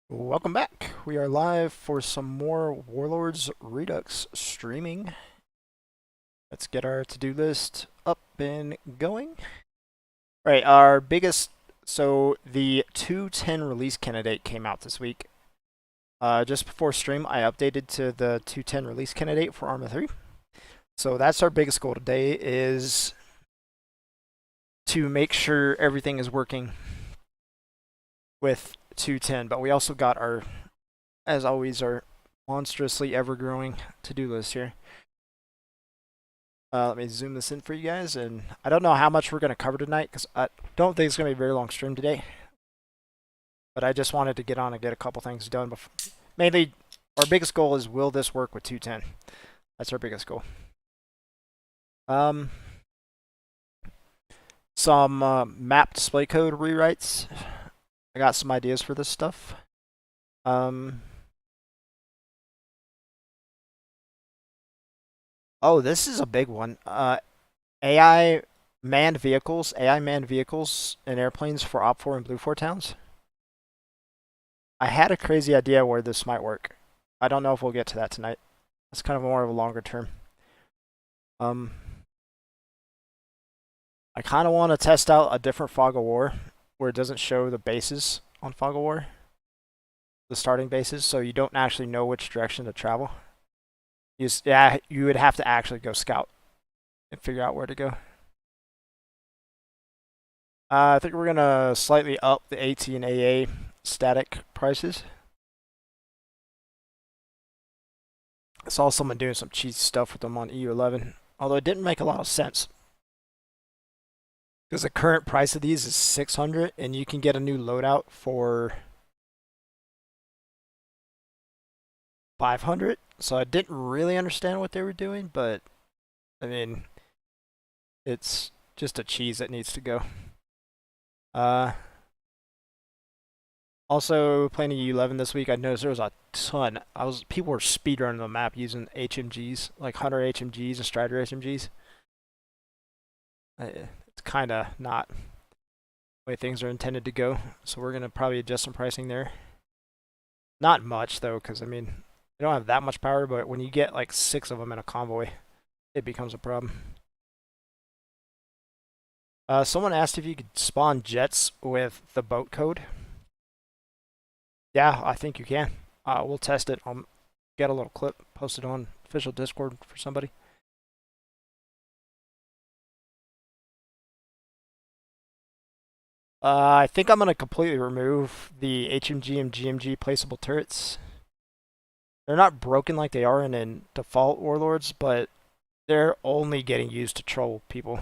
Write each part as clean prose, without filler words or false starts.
Welcome back. We are live for some more Warlords Redux streaming. Let's get our to-do list up and going. All right, so the 2.10 release candidate came out this week. Just before stream, I updated to the 2.10 release candidate for Arma 3. So that's our biggest goal today, is to make sure everything is working with 2.10, but we also got our, as always, our monstrously ever-growing to-do list here. Let me zoom this in for you guys, and I don't know how much we're going to cover tonight, because I don't think it's going to be a very long stream today, but I just wanted to get on and get a couple things done. Before. Mainly, our biggest goal is, will this work with 2.10? That's our biggest goal. Some map display code rewrites. I got some ideas for this stuff. Oh, this is a big one. AI manned vehicles and airplanes for OPFOR and Bluefor towns. I had a crazy idea where this might work. I don't know if we'll get to that tonight. It's kind of more of a longer term. I kind of want to test out a different fog of war where it doesn't show the bases on fog of war, the starting bases, so you don't actually know which direction to travel. You would have to actually go scout and figure out where to go. I think we're gonna slightly up the AT and AA static prices. I saw someone doing some cheat stuff with them on EU11, although it didn't make a lot of sense. Because the current price of these is 600, and you can get a new loadout for 500. So I didn't really understand what they were doing, but I mean, it's just a cheese that needs to go. Also playing EU11 this week, I noticed there was a ton. People were speedrunning the map using HMGs, like Hunter HMGs and Strider HMGs. It's kind of not the way things are intended to go, so we're gonna probably adjust some pricing there. Not much though, because I mean, they don't have that much power, but when you get like 6 of them in a convoy, it becomes a problem. Someone asked if you could spawn jets with the boat code. Yeah, I think you can. We'll test it. I'll get a little clip, post it on official Discord for somebody. I think I'm going to completely remove the HMG and GMG placeable turrets. They're not broken like they are in default Warlords, but they're only getting used to troll people.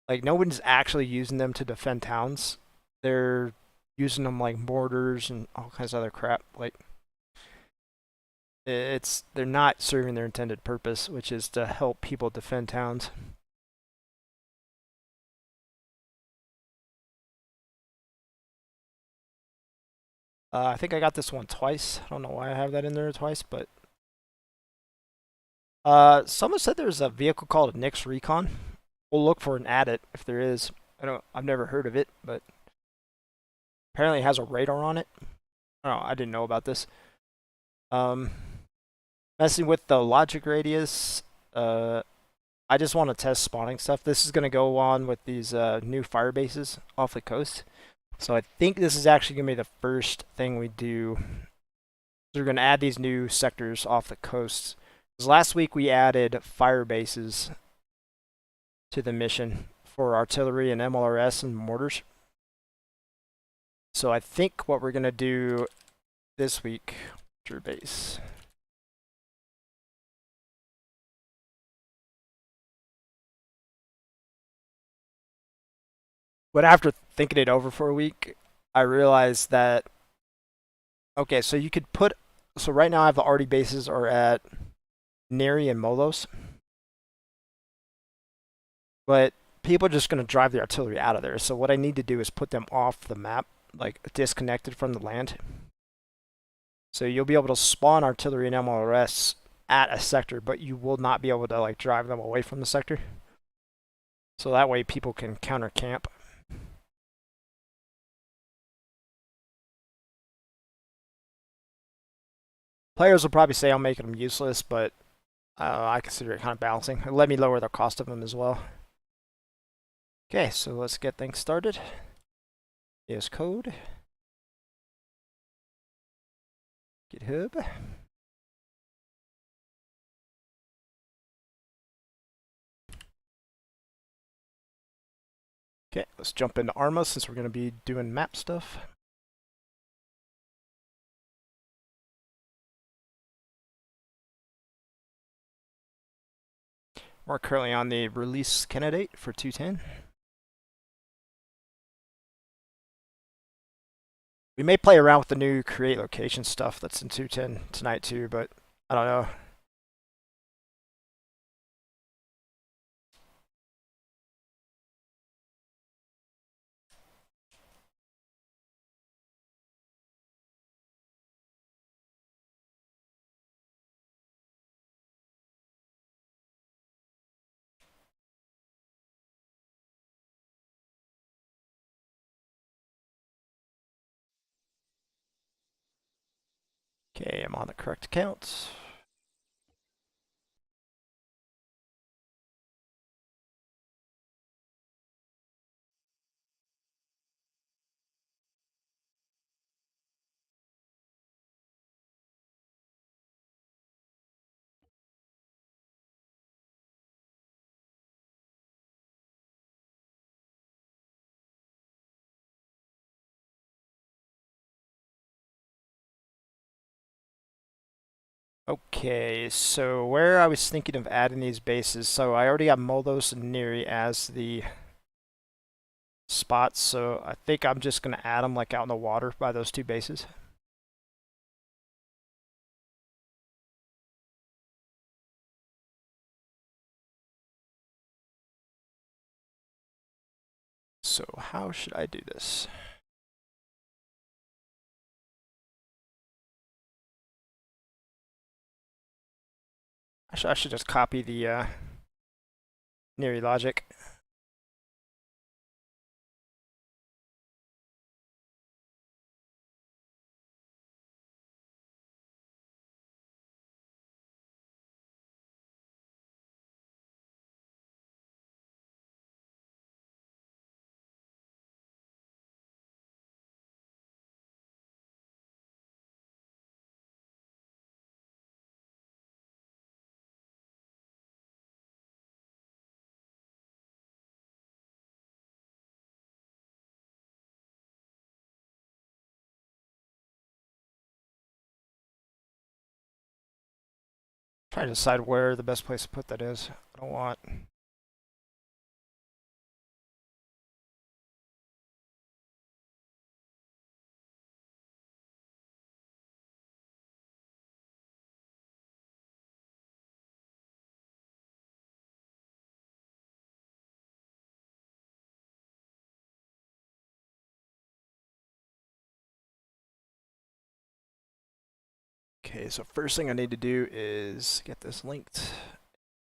Like, no one's actually using them to defend towns. They're using them like mortars and all kinds of other crap. Like, they're not serving their intended purpose, which is to help people defend towns. I think I got this one twice. I don't know why I have that in there twice, but someone said there's a vehicle called a Nix Recon. We'll look for and add it if there is. I've never heard of it, but apparently it has a radar on it. I didn't know about this. Messing with the logic radius. I just want to test spawning stuff. This is going to go on with these new fire bases off the coast. So I think this is actually going to be the first thing we do. So we're going to add these new sectors off the coast. Because last week we added fire bases to the mission for artillery and MLRS and mortars. So I think what we're going to do this week, base. But after thinking it over for a week, I realized that, okay, so you could put, so right now I have the arty bases are at Neri and Molos. But people are just going to drive the artillery out of there. So what I need to do is put them off the map, like disconnected from the land. So you'll be able to spawn artillery and MLRS at a sector, but you will not be able to like drive them away from the sector. So that way people can counter camp. Players will probably say I'm making them useless, but I consider it kind of balancing. Let me lower the cost of them as well. Okay, so let's get things started. Here's code. GitHub. Okay, let's jump into Arma since we're going to be doing map stuff. We're currently on the release candidate for 210. We may play around with the new create location stuff that's in 210 tonight too, but I don't know. Okay, I'm on the correct account. Okay, so where I was thinking of adding these bases, so I already got Molos and Neri as the spots, so I think I'm just going to add them like out in the water by those two bases. So how should I do this? I should just copy the Neri logic. Trying to decide where the best place to put that is. I don't want... Okay, so first thing I need to do is get this linked.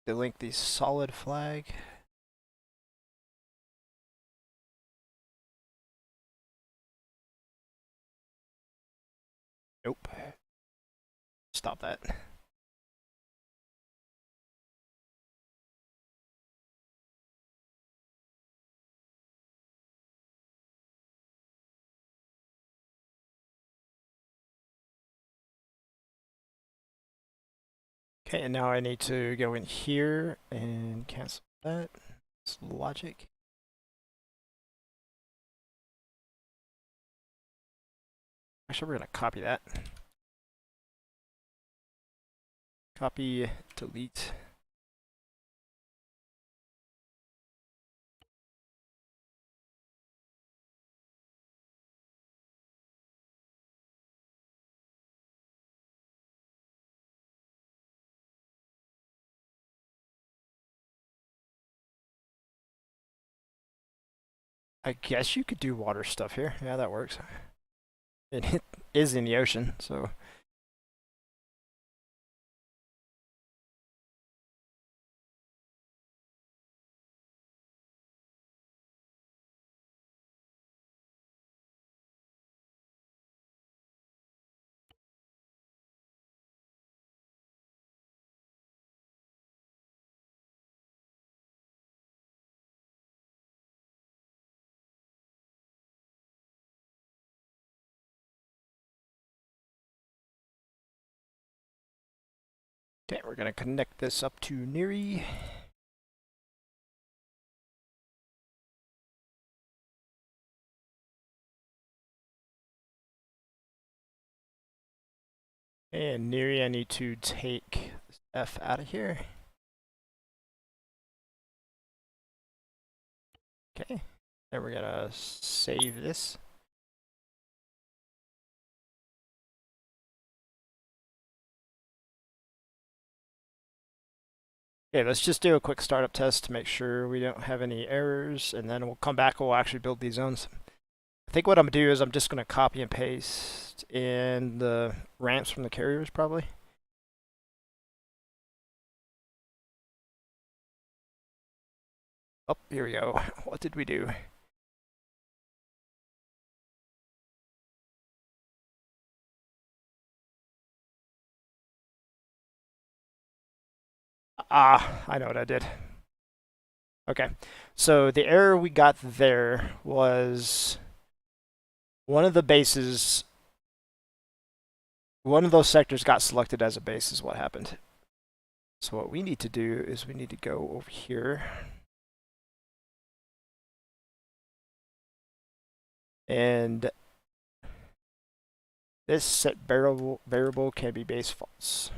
Delink the solid flag. Nope. Stop that. Okay, and now I need to go in here and cancel that. It's logic. Actually, we're going to copy that. Copy, delete. I guess you could do water stuff here. Yeah, that works. It is in the ocean, so... Okay, we're going to connect this up to Neri. And Neri, I need to take this F out of here. Okay, then we're going to save this. Okay, let's just do a quick startup test to make sure we don't have any errors, and then we'll come back and we'll actually build these zones. I think what I'm going to do is I'm just going to copy and paste in the ramps from the carriers, probably. Oh, here we go. What did we do? Ah, I know what I did. Okay, so the error we got there was one of the bases, one of those sectors got selected as a base is what happened. So what we need to do is we need to go over here. And this set variable can be base false.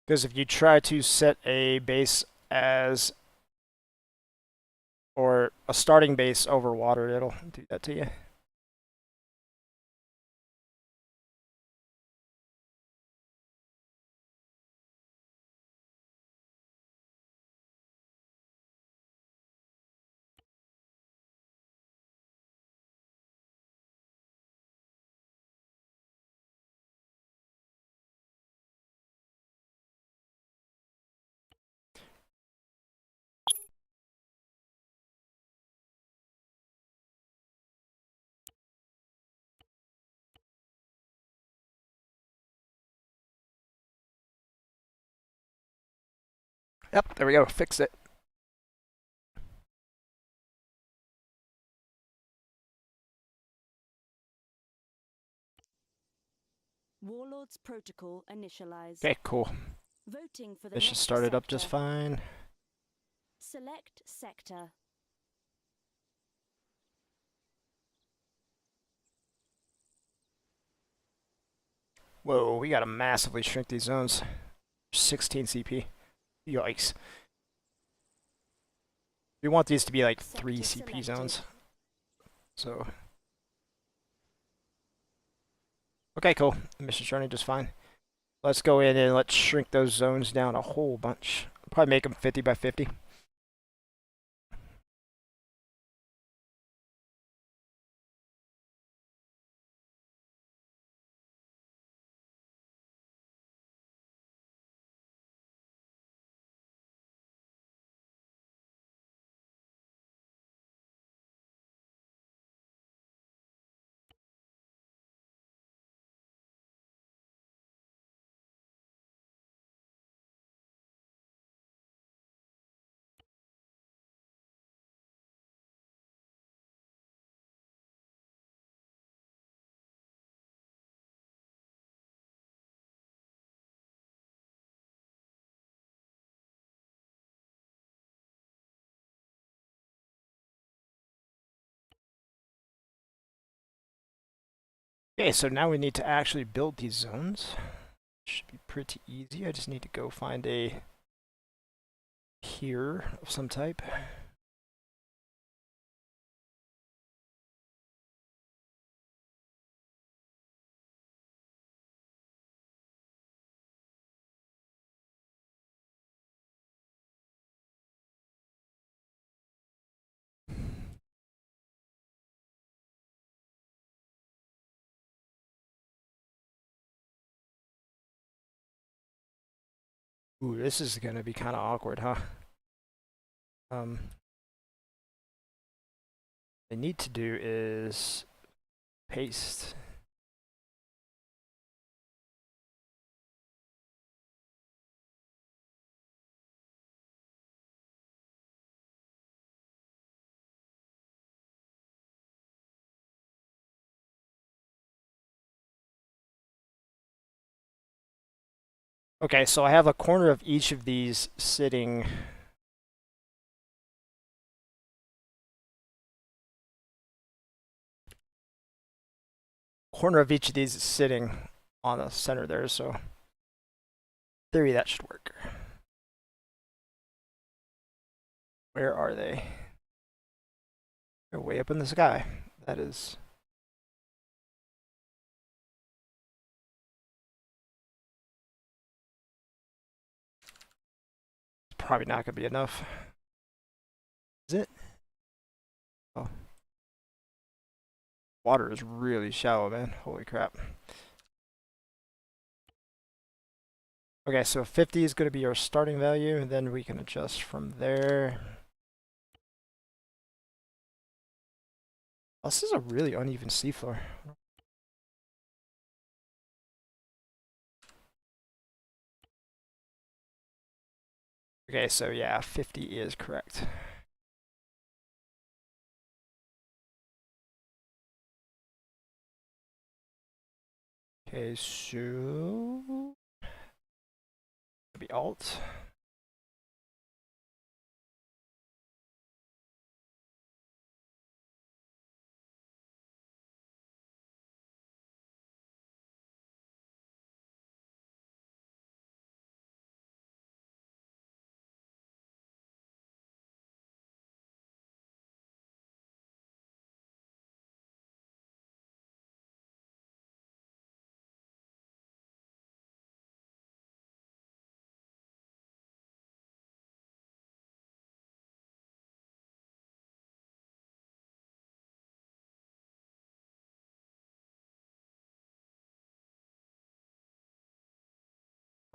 Because if you try to set a base as, or a starting base over water, it'll do that to you. Yep, there we go, fix it. Warlords protocol initialized. Okay, cool. Voting for the This should next start it up sector. just fine. Select sector. Whoa, we gotta massively shrink these zones. 16 CP. Yikes. We want these to be like 3 CP zones. So. Okay, cool. Mission's running just fine. Let's go in and let's shrink those zones down a whole bunch. Probably make them 50 by 50. Okay, so now we need to actually build these zones. Should be pretty easy. I just need to go find a pier of some type. Ooh, this is gonna be kind of awkward, huh? What I need to do is paste Okay, so I have a corner of each of these sitting. Corner of each of these is sitting on the center there, so in theory that should work. Where are they? They're way up in the sky. That is. Probably not gonna be enough. Is it? Oh. Water is really shallow, man. Holy crap. Okay, so 50 is going to be our starting value, and then we can adjust from there. Oh, this is a really uneven seafloor. Okay, so yeah, 50 is correct. Okay, so be alt.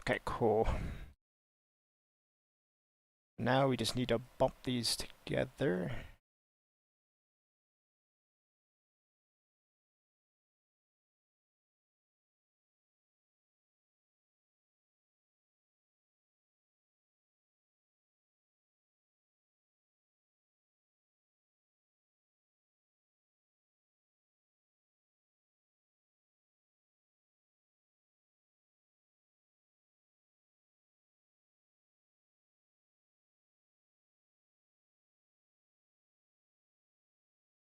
Okay, cool. Now we just need to bump these together.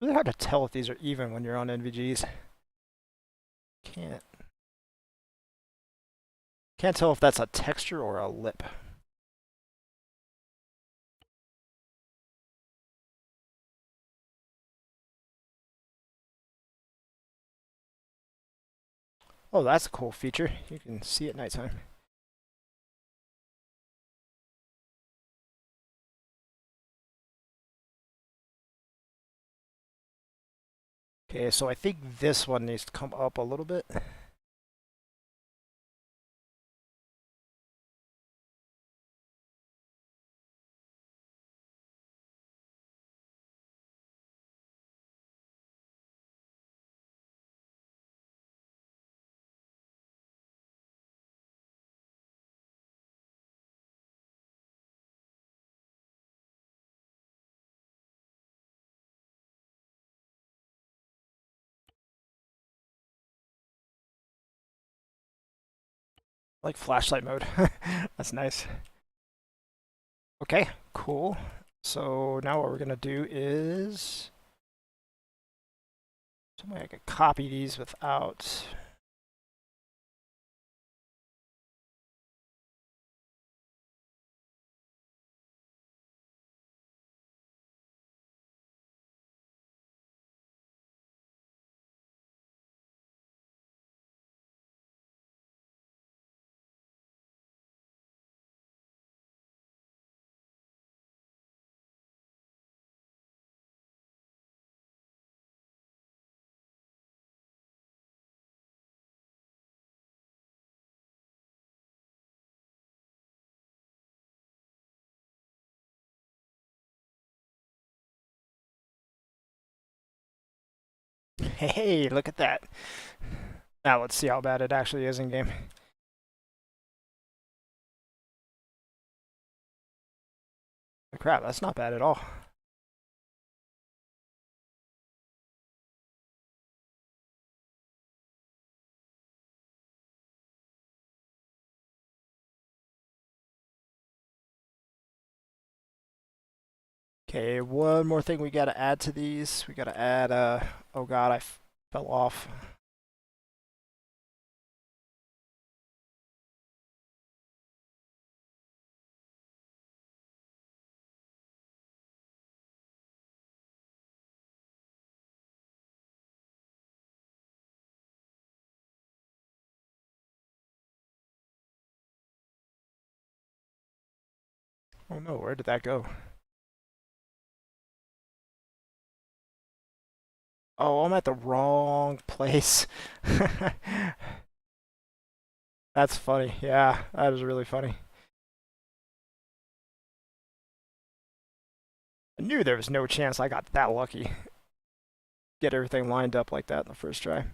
Really hard to tell if these are even when you're on NVGs. Can't tell if that's a texture or a lip. Oh, that's a cool feature. You can see at nighttime. Okay, so I think this one needs to come up a little bit. Like flashlight mode. That's nice. Okay, cool. So now what we're gonna do is some way I could copy these without. Hey, look at that. Now let's see how bad it actually is in game. Crap, that's not bad at all. Okay, one more thing we gotta add to these. We gotta add, oh god, I fell off. Oh no, where did that go? Oh, I'm at the wrong place. That's funny. Yeah, that is really funny. I knew there was no chance I got that lucky. Get everything lined up like that in the first try.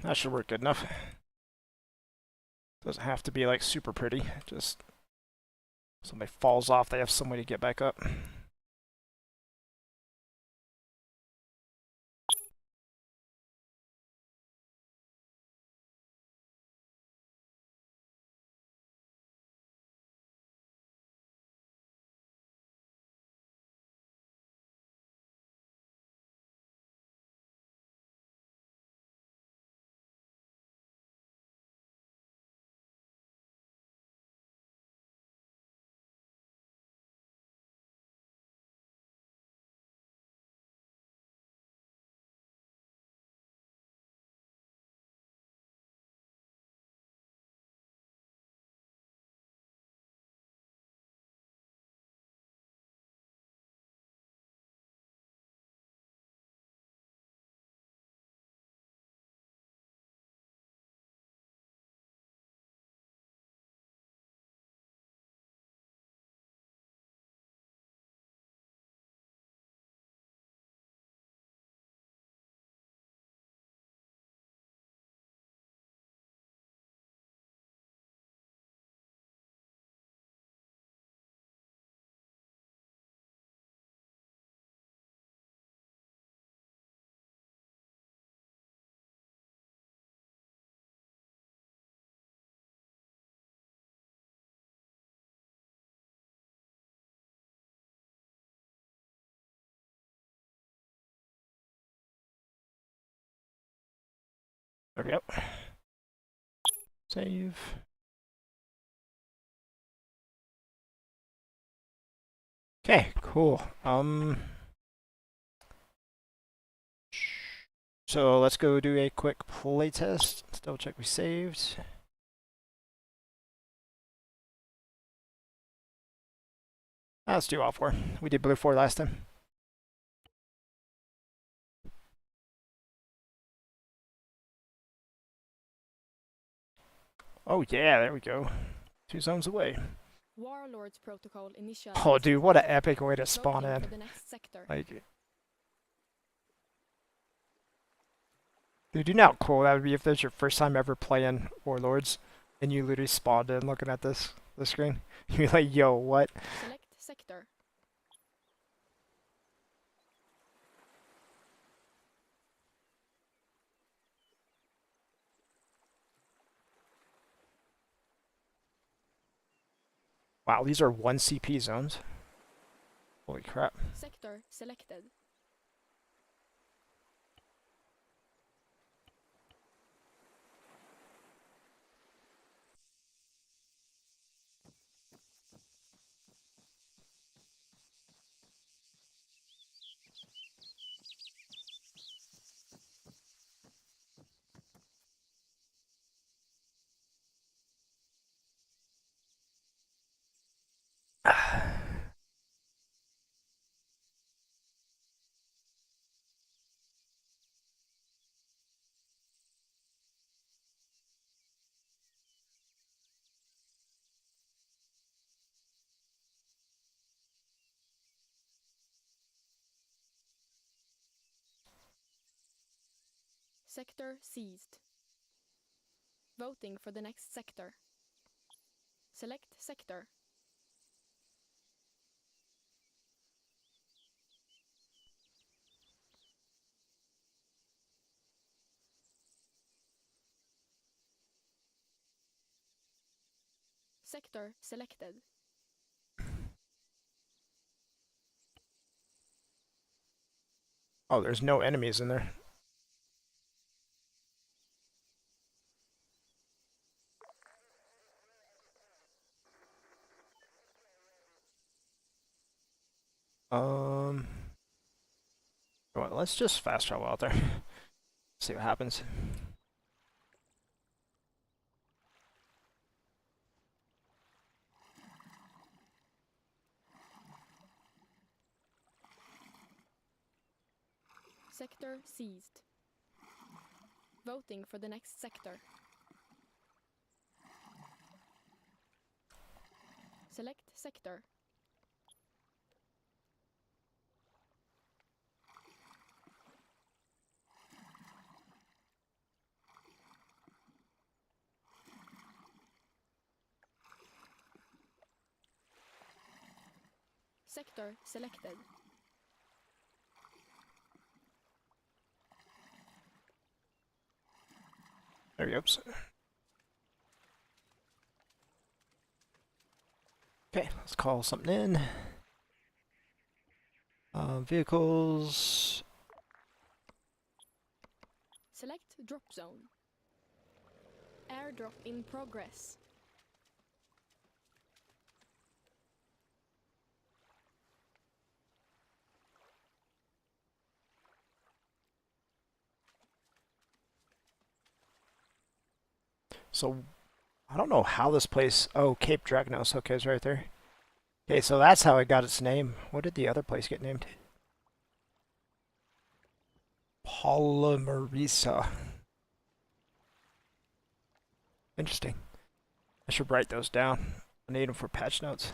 That should work good enough. Doesn't have to be like super pretty. Just somebody falls off, they have some way to get back up. There we go. Save. Okay, cool. So let's go do a quick playtest. Let's double check we saved. Let's do OPFOR. We did Bluefor last time. Oh yeah, there we go. 2 zones away. Warlords protocol initial. Oh dude, what an epic way to spawn Voting in. for the next sector. Like, dude, you know how cool that would be if there's your first time ever playing Warlords and you literally spawned in looking at the screen. You're like, yo, what? Select sector. Wow, these are 1 CP zones. Holy crap. Sector selected. Sector seized. Voting for the next sector. Select sector. Sector selected. Oh, there's no enemies in there. Well, let's just fast travel out there. See what happens. Sector seized. Voting for the next sector. Select sector. Sector selected. There he goes. Okay, let's call something in. Vehicles. Select drop zone. Airdrop in progress. So, I don't know how this place... Oh, Cape Drakontas. Okay, it's right there. Okay, so that's how it got its name. What did the other place get named? Polemistia. Interesting. I should write those down. I need them for patch notes.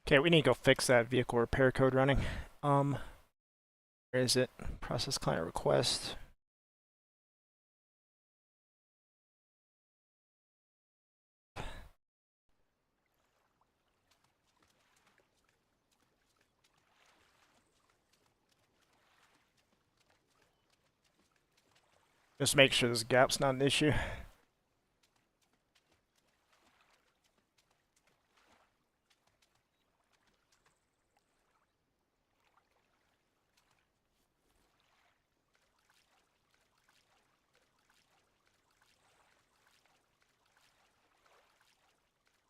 Okay, we need to go fix that vehicle repair code running. Where is it? Process client request. Just make sure this gap's not an issue.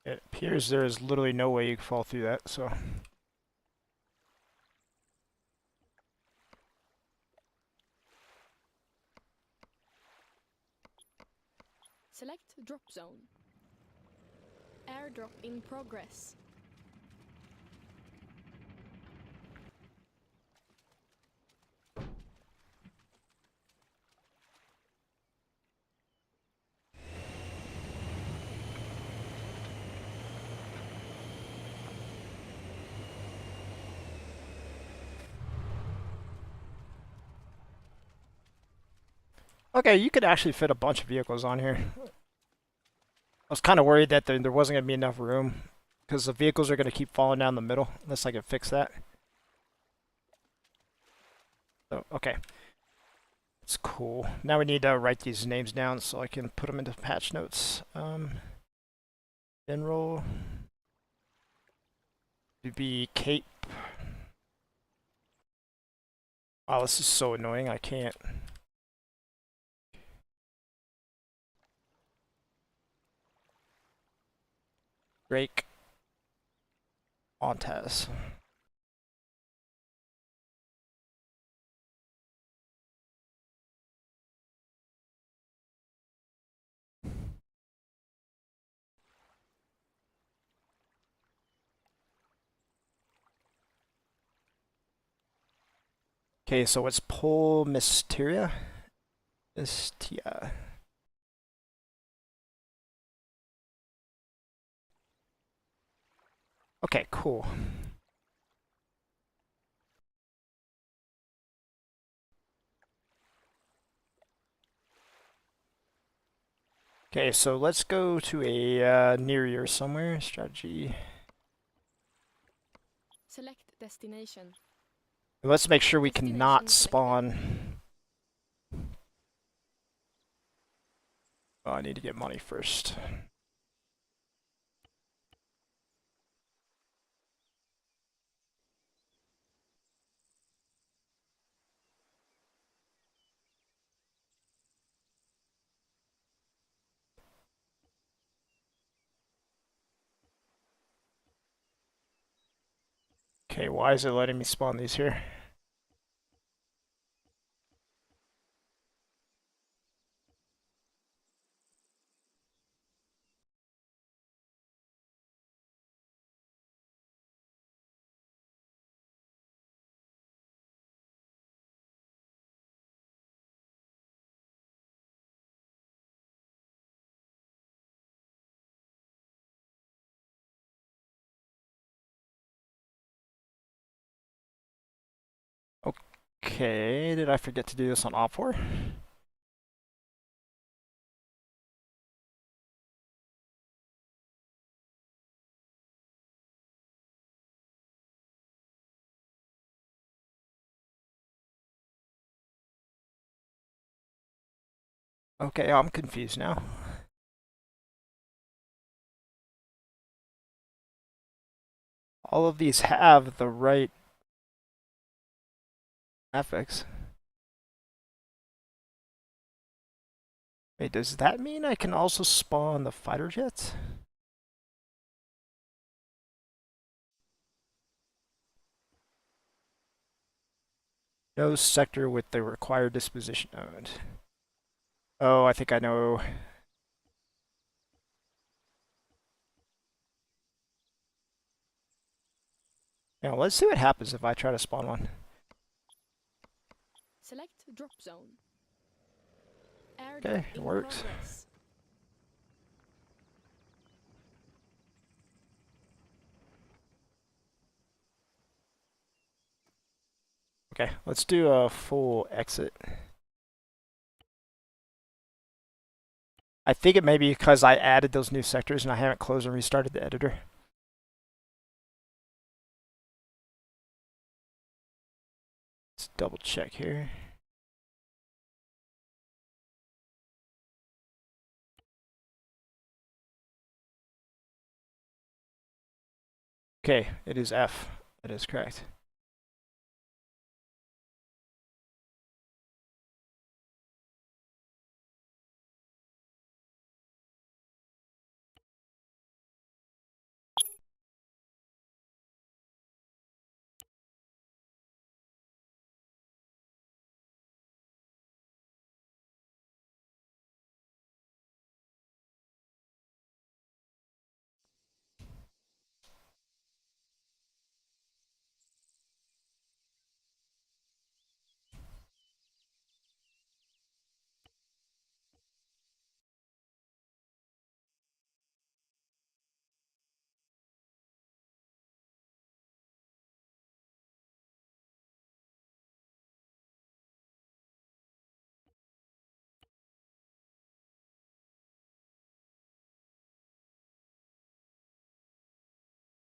It appears there is literally no way you can fall through that, so. Select drop zone. Airdrop in progress. Okay, you could actually fit a bunch of vehicles on here. I was kind of worried that there wasn't going to be enough room because the vehicles are going to keep falling down the middle unless I can fix that. So, okay. It's cool. Now we need to write these names down so I can put them into patch notes. General to be Cape. Wow, this is so annoying. I can't. Drakontas. Okay, so it's Polemistia? Mistia. Okay, cool. Okay, so let's go to a Neri or somewhere. Strategy. Select destination. Let's make sure we Destination cannot selected. spawn. Oh, I need to get money first. Okay, why is it letting me spawn these here? Okay, did I forget to do this on OPFOR? Okay, I'm confused now. All of these have the right graphics. Wait, does that mean I can also spawn the fighter jets? No sector with the required disposition owned. Oh, I think I know. Now, let's see what happens if I try to spawn one. Select drop zone. Airdrop Okay, it in works. progress. Okay, let's do a full exit. I think it may be because I added those new sectors and I haven't closed and restarted the editor. Let's double check here. Okay, it is F. That is correct.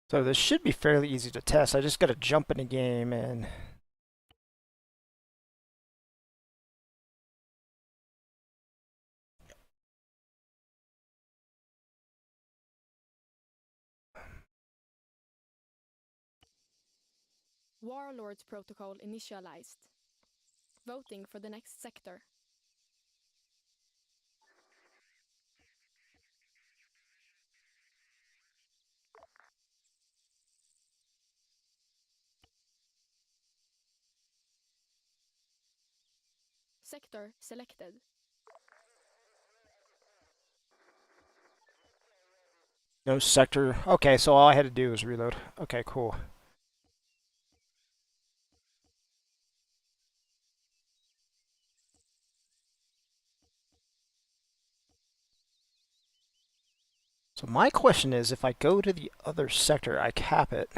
So this should be fairly easy to test. I just got to jump in a game and... Warlords protocol initialized. Voting for the next sector. Sector selected. No sector. Okay, so all I had to do was reload. Okay, cool. So my question is, if I go to the other sector, I cap it.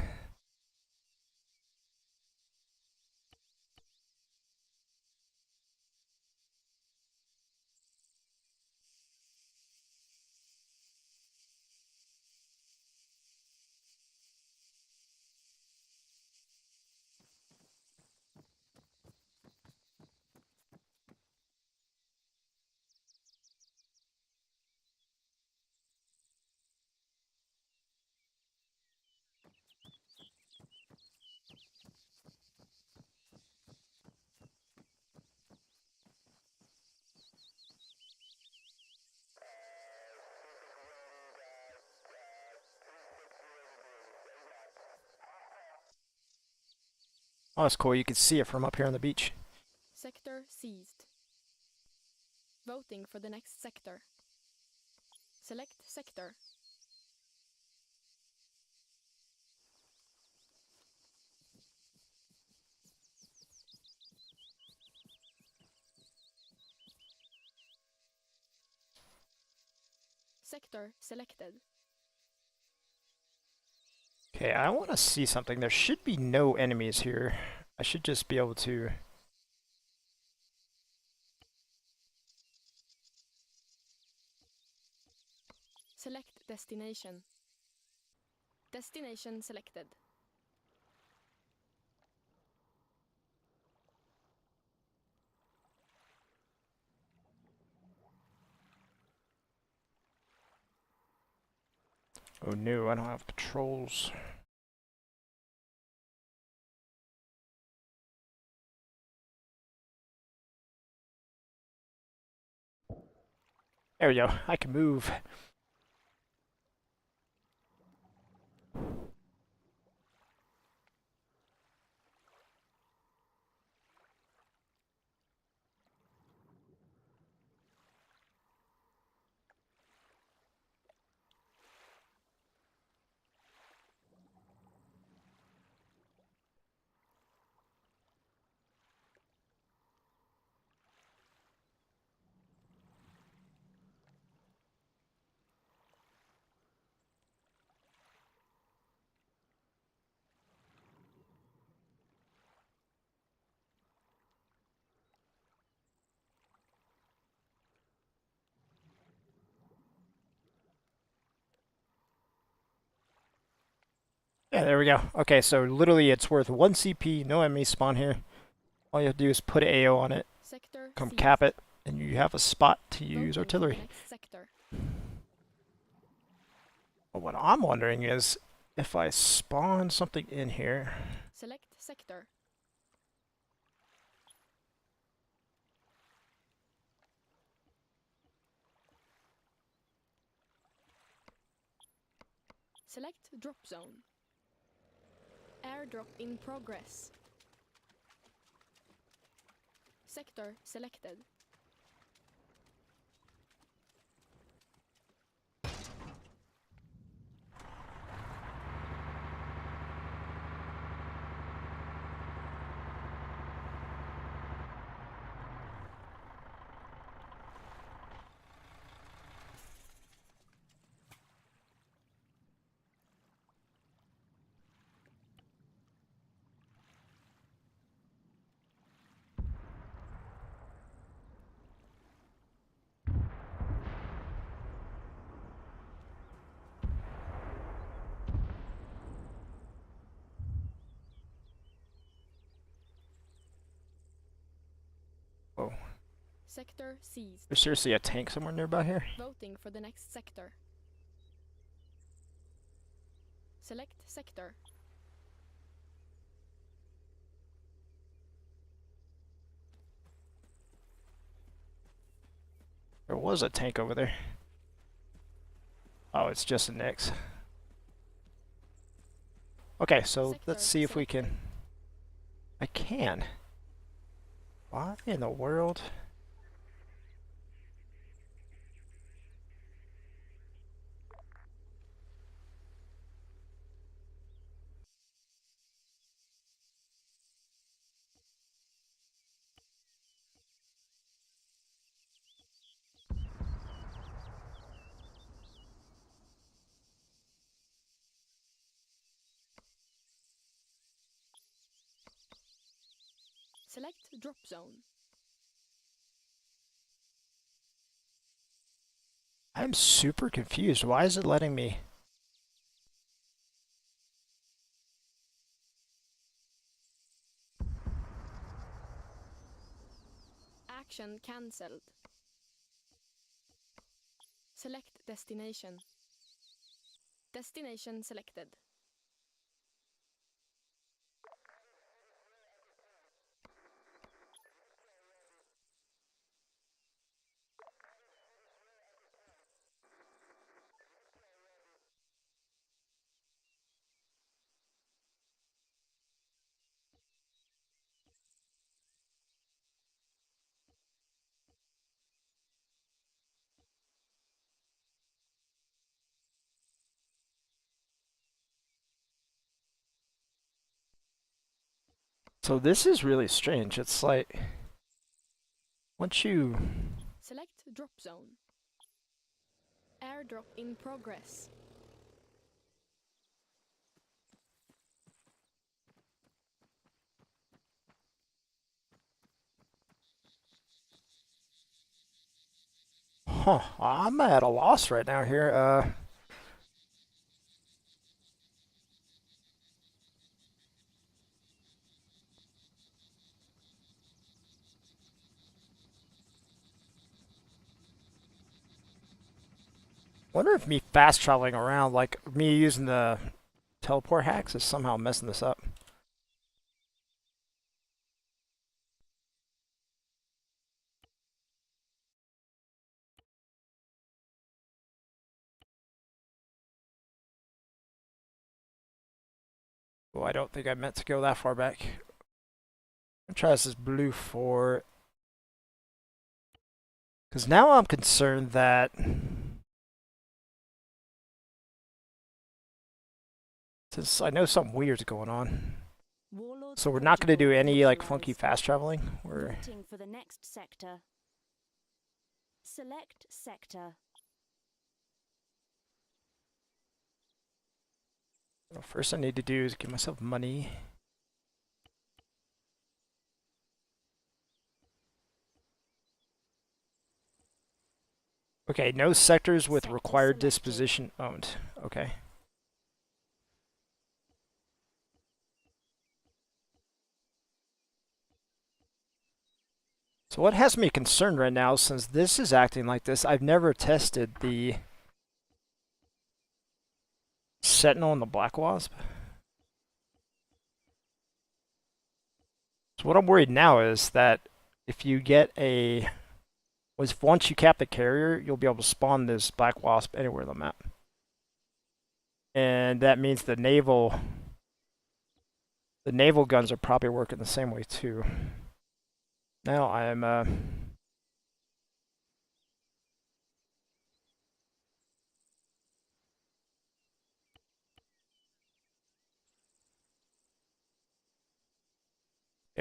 Oh, that's cool. You can see it from up here on the beach. Sector seized. Voting for the next sector. Select sector. Sector selected. Okay, I want to see something. There should be no enemies here. I should just be able to... Select destination. Destination selected. Oh no, I don't have controls. There we go. I can move. Yeah, there we go. Okay, so literally it's worth 1 CP, no enemy spawn here. All you have to do is put AO on it, Sector come seized. cap it, and you have a spot to use Voting for the artillery. next sector. But what I'm wondering is, if I spawn something in here. Select sector. Select drop zone. Airdrop in progress. Sector selected. Whoa. Sector seized. There's seriously a tank somewhere nearby here? Voting for the next sector. Select sector. There was a tank over there. Oh, it's just a Nix. Okay, so Sector let's see if we selected. can... I can. Why in the world? Select drop zone. I'm super confused. Why is it letting me... Action cancelled. Select destination. Destination selected. So this is really strange. It's like... Once you... Select drop zone. Airdrop in progress. Huh, I'm at a loss right now here. Wonder if me fast traveling around, like me using the teleport hacks, is somehow messing this up. Oh, I don't think I meant to go that far back. I'm try this Bluefor. Because now I'm concerned that... Since I know something weird's going on. Warlords So we're not going to do Protocol any like funky initialized. fast traveling. We're... Voting for the next sector. Select sector. Well, first I need to do is give myself money. Okay, no sectors with Sector required selected. disposition owned. Okay. So what has me concerned right now, since this is acting like this, I've never tested the... Sentinel and the Black Wasp. So what I'm worried now is that if you get a... once you cap the carrier, you'll be able to spawn this Black Wasp anywhere on the map. And that means the naval guns are probably working the same way too. Now I am okay,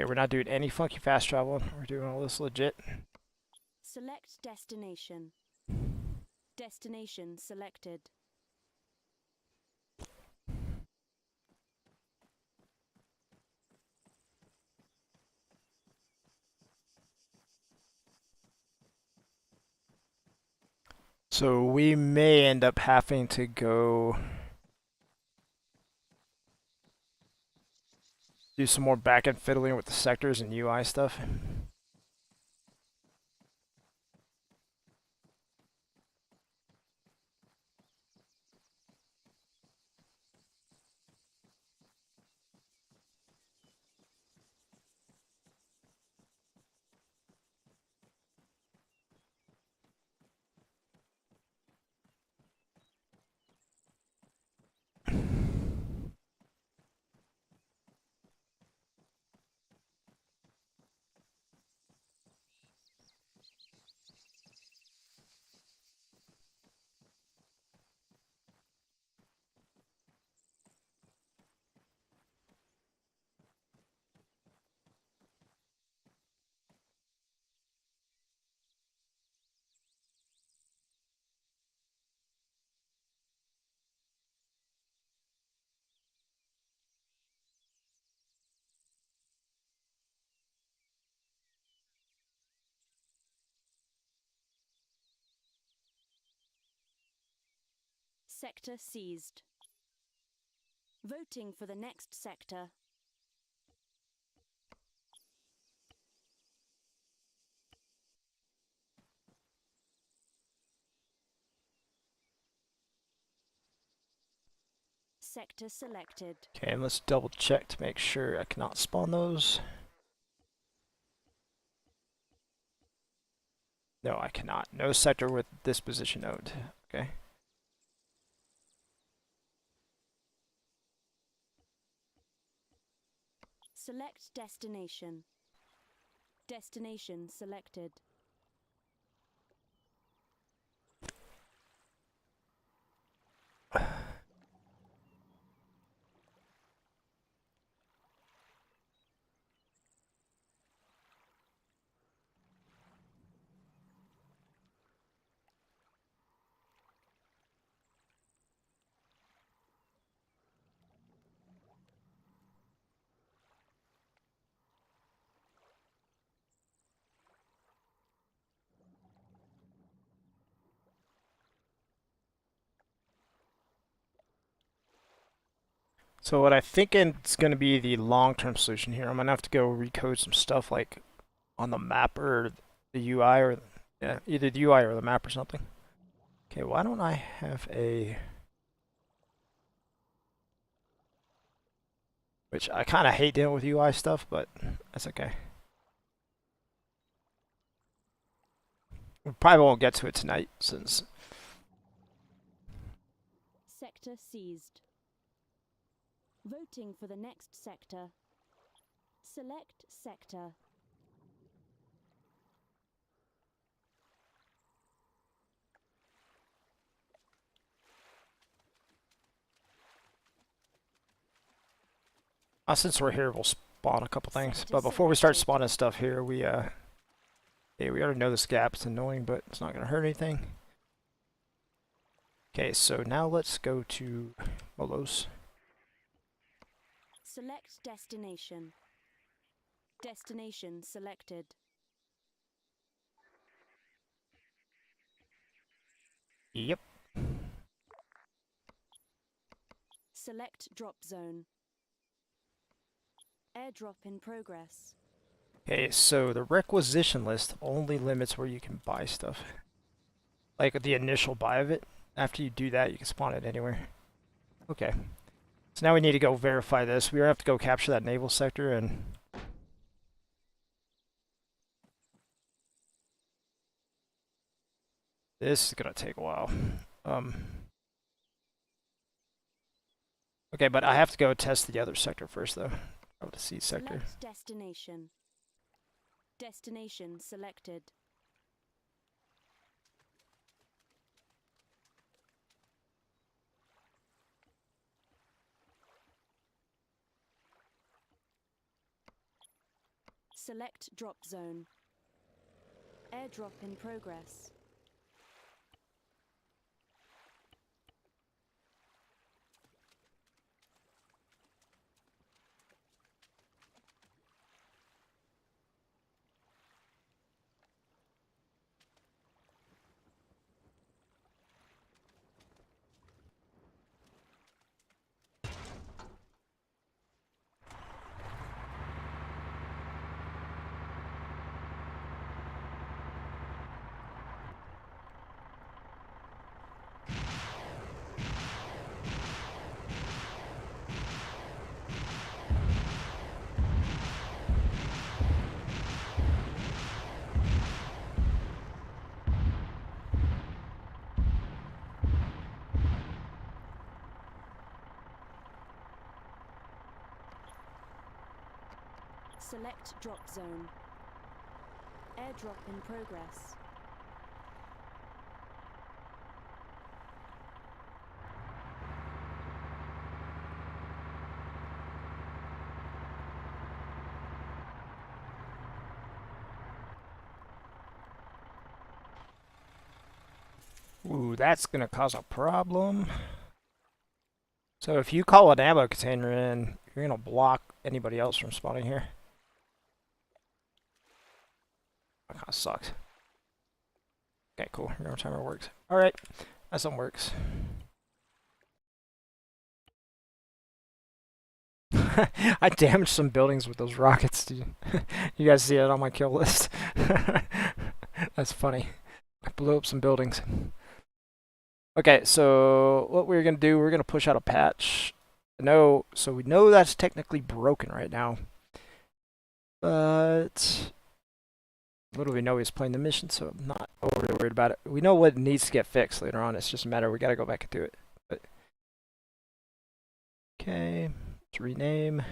we're not doing any funky fast traveling. We're doing all this legit. Select destination. Destination selected. So we may end up having to go do some more back-end fiddling with the sectors and UI stuff. Sector seized. Voting for the next sector. Sector selected. Okay, and let's double check to make sure I cannot spawn those. No, I cannot. No sector with this position node. Okay. Select destination. Destination selected. So what I think it's going to be the long-term solution here, I'm going to have to go recode some stuff like on the map or the UI or yeah, either the UI or the map or something. Okay, why don't I have a... Which I kind of hate dealing with UI stuff, but that's okay. We probably won't get to it tonight since... Sector seized. Voting for the next sector. Select sector. Since we're here, we'll spawn a couple things. Sector But before we start selected. spawning stuff here, we we already know this gap. It's annoying, but it's not going to hurt anything. Okay, so now let's go to Molos. Select destination. Destination selected. Yep. Select drop zone. Airdrop in progress. Okay, so the requisition list only limits where you can buy stuff. Like the initial buy of it. After you do that, you can spawn it anywhere. Okay. So now we need to go verify this. We have to go capture that naval sector and... This is gonna take a while. Okay, but I have to go test the other sector first, though. Oh, the C sector. Select destination. Destination selected. Select drop zone. Airdrop in progress. Select drop zone. Airdrop in progress. Ooh, that's gonna cause a problem. So if you call an ammo container in, you're gonna block anybody else from spawning here. That kinda sucks. Okay, cool. Your timer works. Alright, that something works. I damaged some buildings with those rockets, dude. You guys see it on my kill list? That's funny. I blew up some buildings. Okay, so what we're gonna do, we're gonna push out a patch. No, so we know that's technically broken right now. But little we know he's playing the mission, so I'm not overly worried about it. We know what needs to get fixed later on. It's just a matter we gotta go back and do it. But okay, let's rename.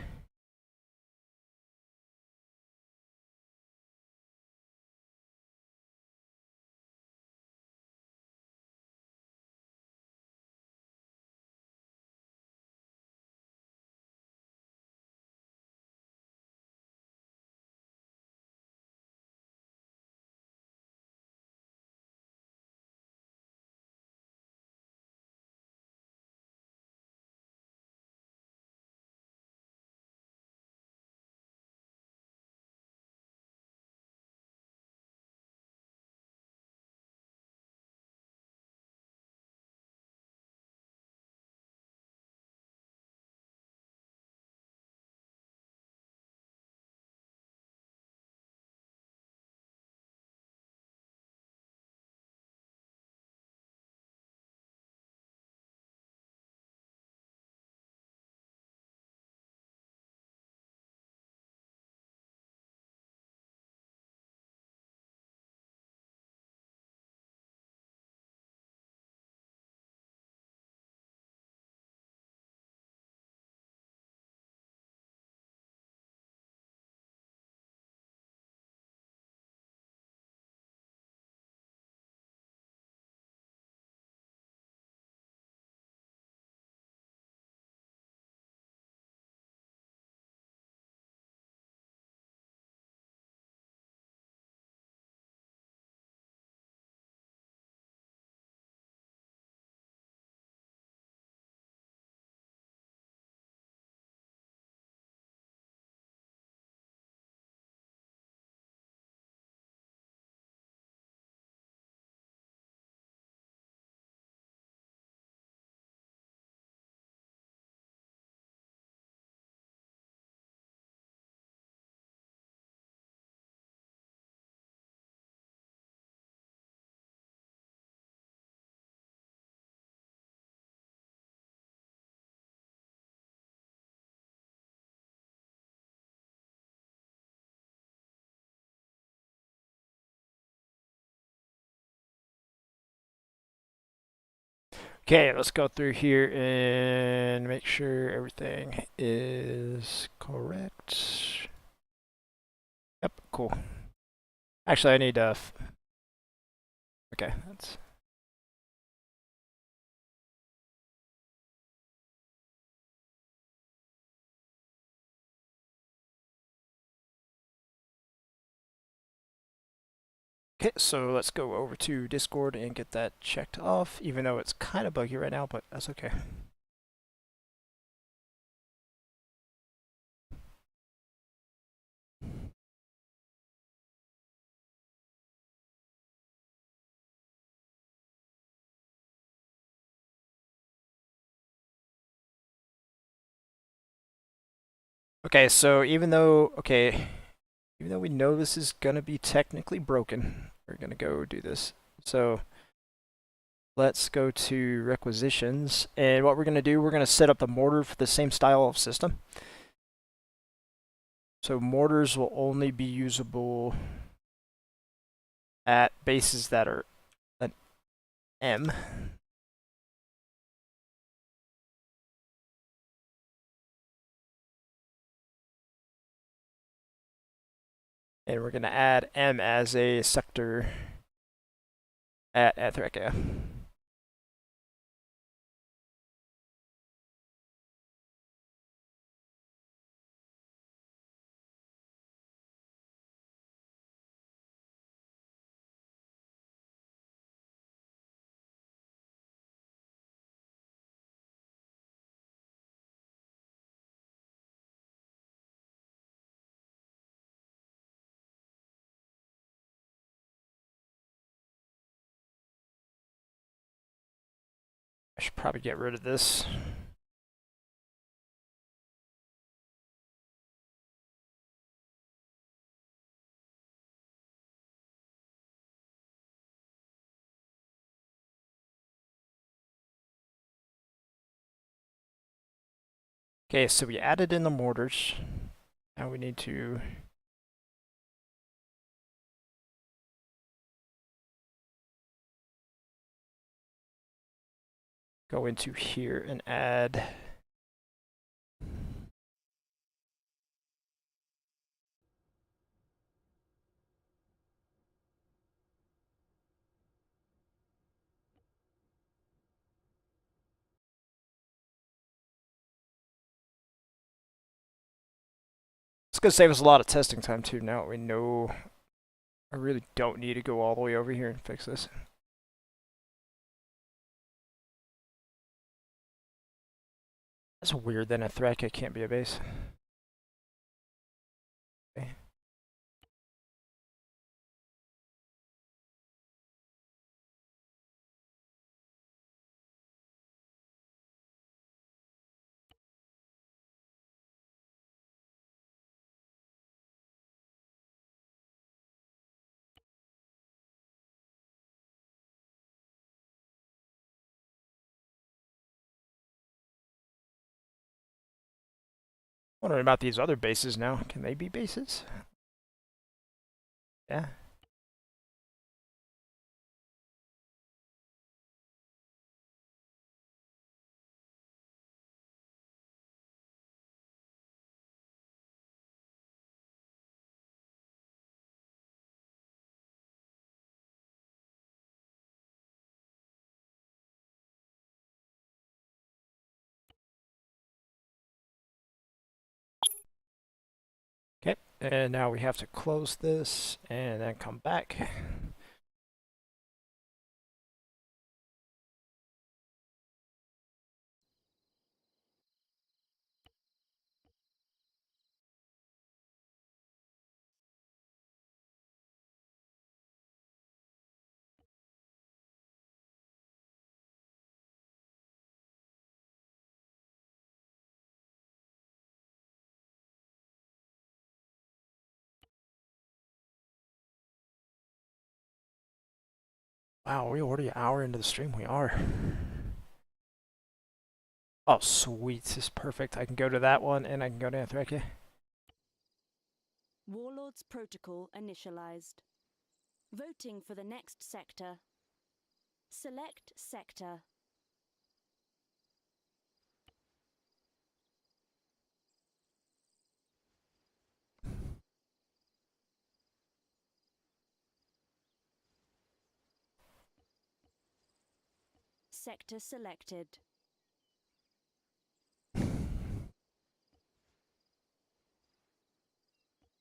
Okay, let's go through here and make sure everything is correct. Yep, cool. Actually, I need okay, that's... Okay, so let's go over to Discord and get that checked off, even though it's kind of buggy right now, but that's okay. Okay, so even though we know this is gonna be technically broken, we're gonna go do this. So let's go to requisitions, and what we're gonna do, we're gonna set up the mortar for the same style of system. So mortars will only be usable at bases that are an M. And we're going to add M as a sector at Anthrika. I should probably get rid of this. Okay, so we added in the mortars. Now we need to go into here and add it's going to save us a lot of testing time too. Now we know I really don't need to go all the way over here and fix this. That's weird that Anthrika can't be a base. Okay. Wondering about these other bases now. Can they be bases? Yeah. Okay, and now we have to close this and then come back. Wow, we're already an hour into the stream. We are. Oh, sweet. This is perfect. I can go to that one and I can go to Anthrika. Warlords protocol initialized. Voting for the next sector. Select sector. Sector selected.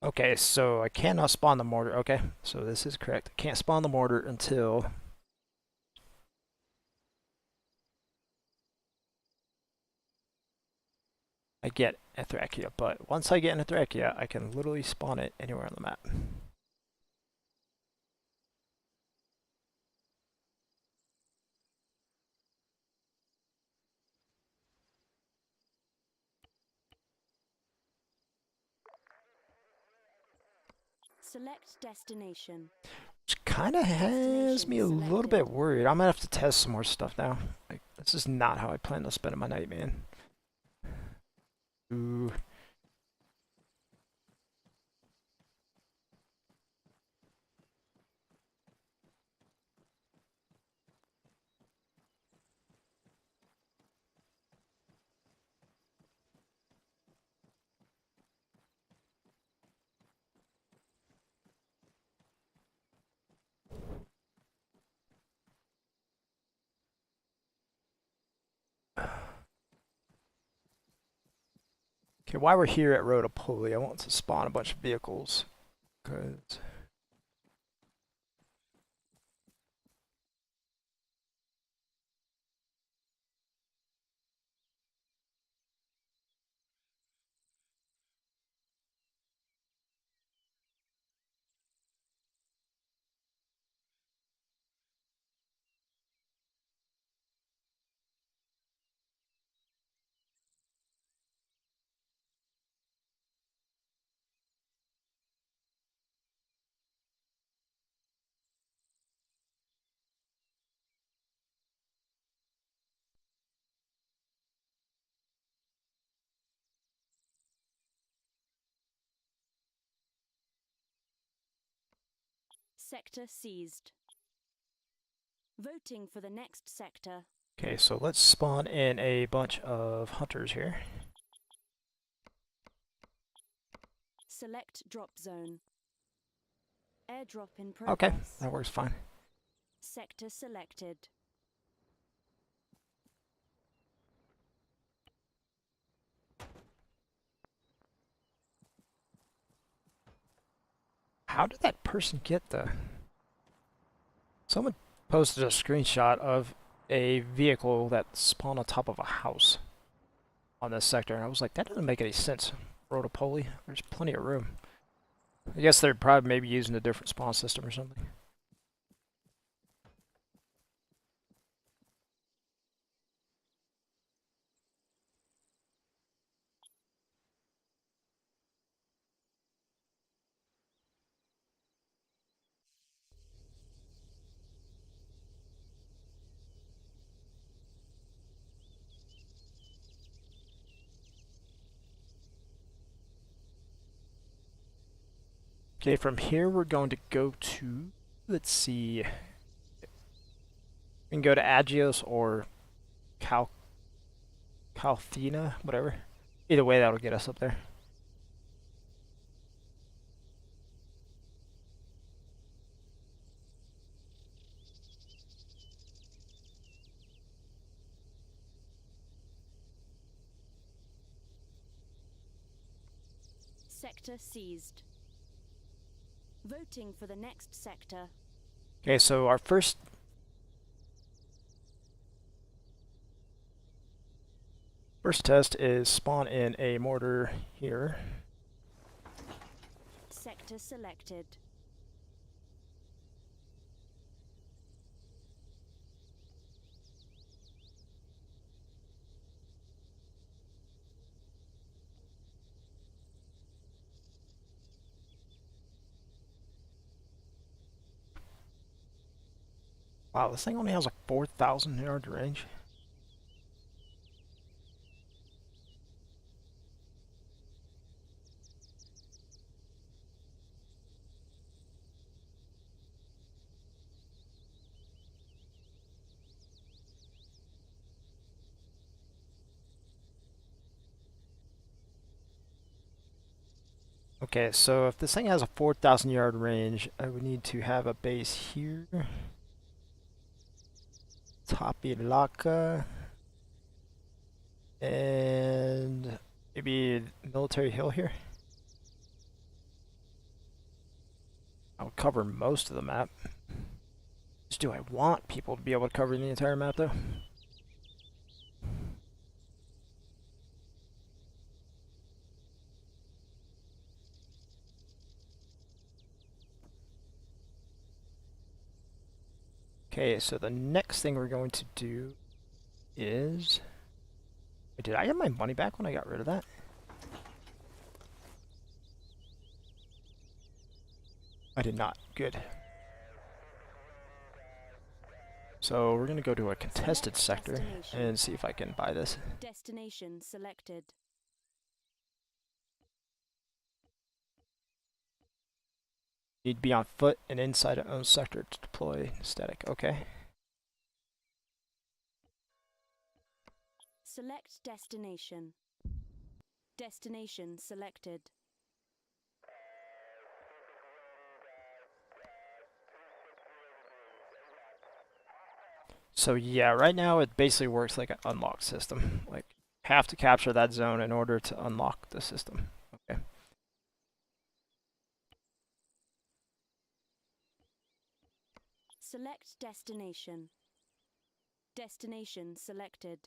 Okay, so I cannot spawn the mortar. Okay, so this is correct. I can't spawn the mortar until I get Anthrika. But once I get Anthrika, I can literally spawn it anywhere on the map. Select destination. Which kind of has me a little bit worried. I'm gonna have to test some more stuff now. Like, this is not how I plan on spending my night, man. Ooh. Okay, while we're here at Rotopoli, I want to spawn a bunch of vehicles. Cause Sector seized. Voting for the next sector. okay, so let's spawn in a bunch of hunters here. Select drop zone. Airdrop in Okay, progress. that works fine. Sector selected. How did that person get the... Someone posted a screenshot of a vehicle that spawned on top of a house on this sector, and I was like, that doesn't make any sense. Rotopoli, there's plenty of room. I guess they're probably maybe using a different spawn system or something. Okay, from here we're going to go to, let's see, we can go to Agios or Calthena, whatever. Either way, that'll get us up there. Sector seized. Voting for the next sector. Okay, so our first test is spawn in a mortar here. Sector selected. Wow, this thing only has like 4,000 yard range. Okay, so if this thing has a 4,000 yard range, I would need to have a base here. Tapilaka. And maybe Military Hill here. I'll cover most of the map. Just do I want people to be able to cover the entire map though? Okay, so the next thing we're going to do is... Wait, did I get my money back when I got rid of that? I did not. Good. So we're going to go to a contested sector and see if I can buy this. Destination selected. Need to be on foot and inside our own sector to deploy static. Okay. Select destination. Destination selected. So yeah, right now it basically works like an unlock system. Like, have to capture that zone in order to unlock the system. Okay. Select destination. Destination selected.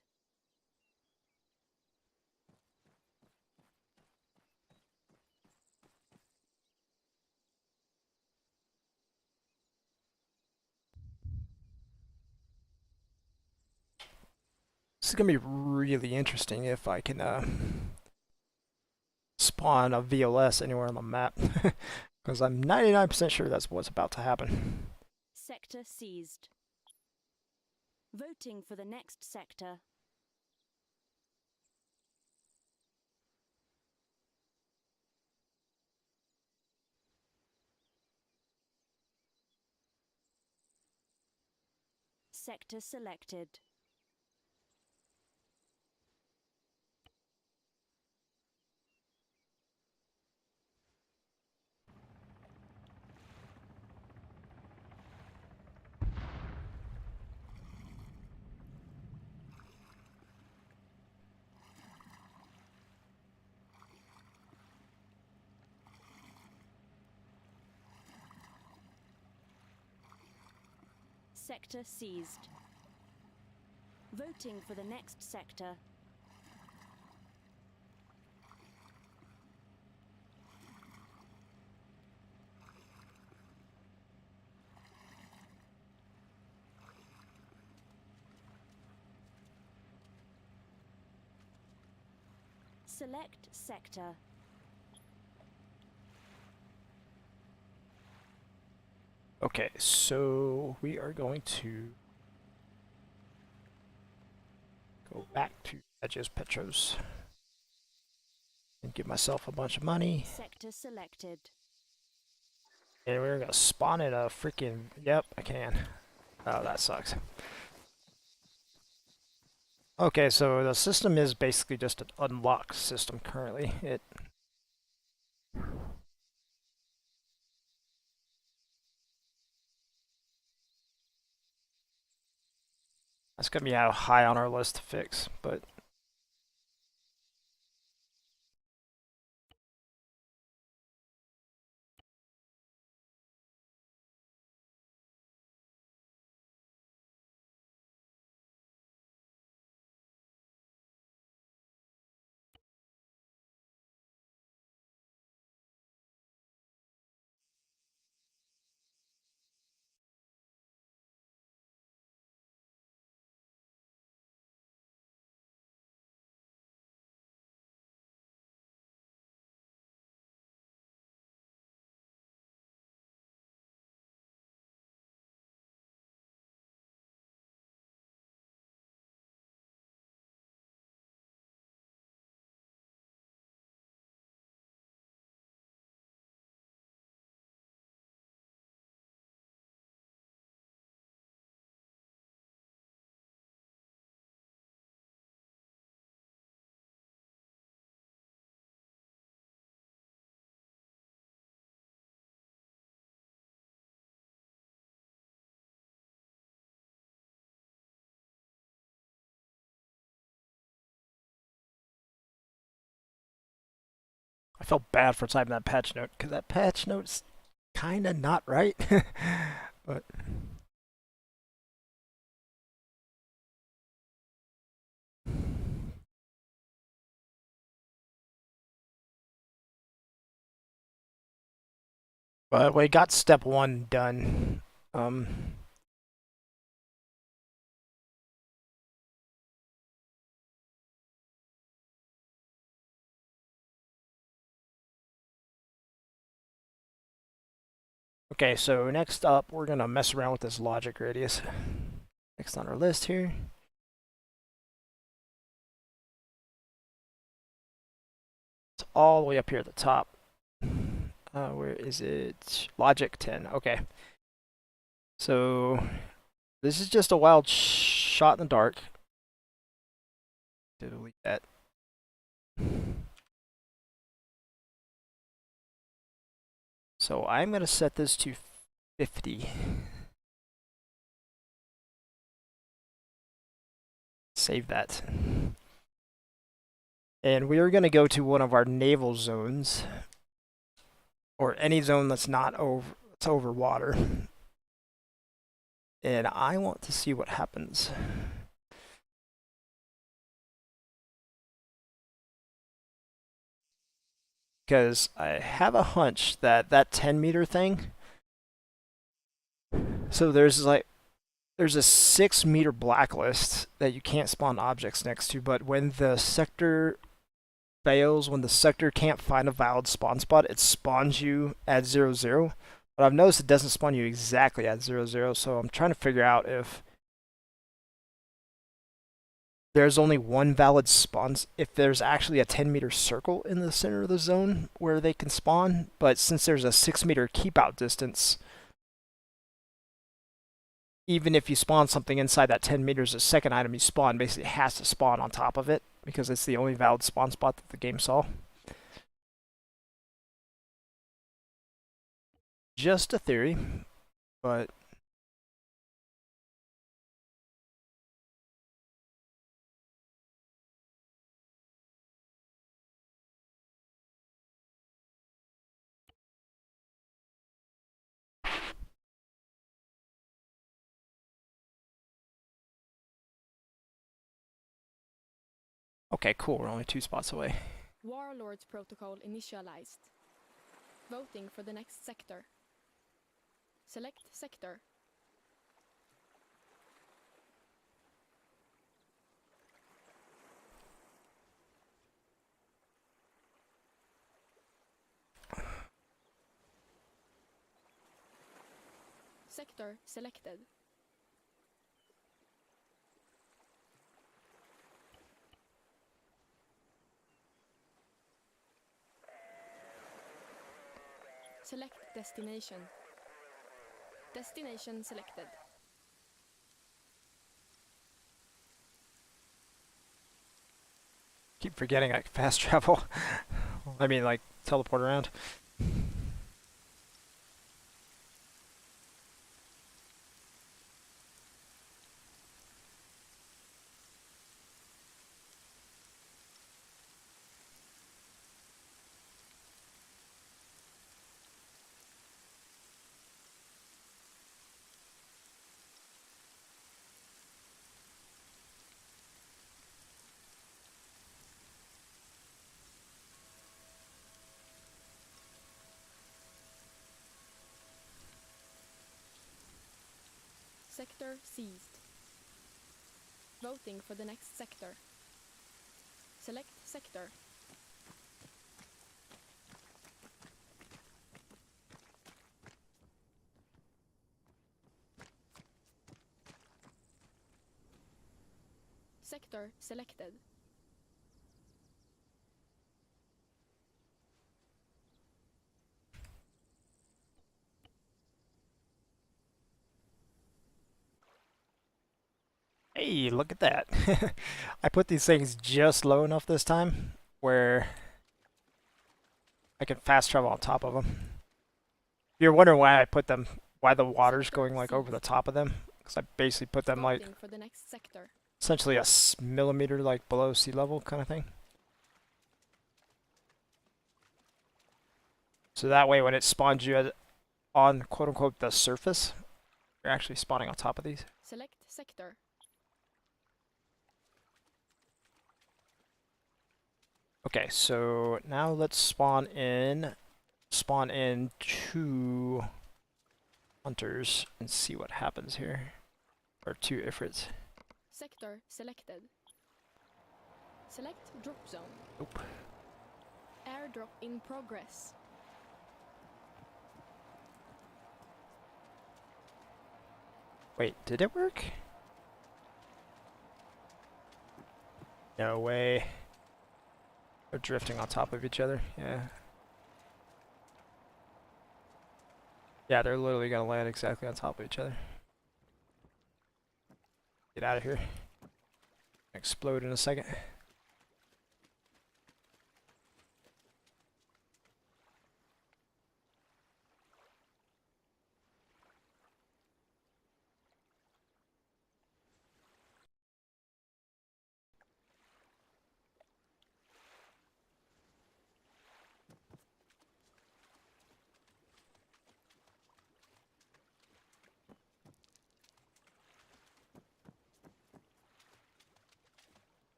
This is gonna be really interesting if I can spawn a VLS anywhere on the map, because I'm 99% sure that's what's about to happen. Sector seized. Voting for the next sector. Sector selected. Sector seized. Voting for the next sector. Select sector. Okay, so we are going to go back to Edges Petros and give myself a bunch of money. Sector selected. And we're gonna spawn in a freaking... Yep, I can. Oh, that sucks. Okay, so the system is basically just an unlocked system currently. That's gonna be how high on our list to fix, but felt bad for typing that patch note, because that patch note's kind of not right. But we got step 1 done. Okay, so next up, we're gonna mess around with this logic radius. Next on our list here. It's all the way up here at the top. Where is it? Logic 10. Okay. So this is just a wild shot in the dark. Delete that. So I'm going to set this to 50. Save that. And we are going to go to one of our naval zones, or any zone that's not over water. And I want to see what happens. Because I have a hunch that 10-meter thing, so there's a 6-meter blacklist that you can't spawn objects next to, but when the sector fails, when the sector can't find a valid spawn spot, it spawns you at 0, 0. But I've noticed it doesn't spawn you exactly at 0, 0, so I'm trying to figure out if there's only one valid spawn, if there's actually a 10-meter circle in the center of the zone where they can spawn, but since there's a 6-meter keep out distance, even if you spawn something inside that 10 meters, the second item you spawn basically has to spawn on top of it, because it's the only valid spawn spot that the game saw. Just a theory, but okay, cool, we're only 2 spots away. Warlords protocol initialized. Voting for the next sector. Select sector. Sector selected. Select destination. Destination selected. Keep forgetting I can fast travel. I mean, like, teleport around. Sector seized. Voting for the next sector. Select sector. Sector selected. Hey, look at that. I put these things just low enough this time where I can fast travel on top of them. If you're wondering why I put them, why the water's going like over the top of them, because I basically put them like Voting for the next sector. essentially a millimeter like below sea level kind of thing. So that way when it spawns you on quote-unquote the surface, you're actually spawning on top of these. Select sector. Okay, so now let's spawn in 2 hunters and see what happens here. Or 2 ifrits. Sector selected. Select drop zone. Nope. Airdrop in progress. Wait, did it work? No way. They're drifting on top of each other, yeah. Yeah, they're literally gonna land exactly on top of each other. Get out of here. Explode in a second.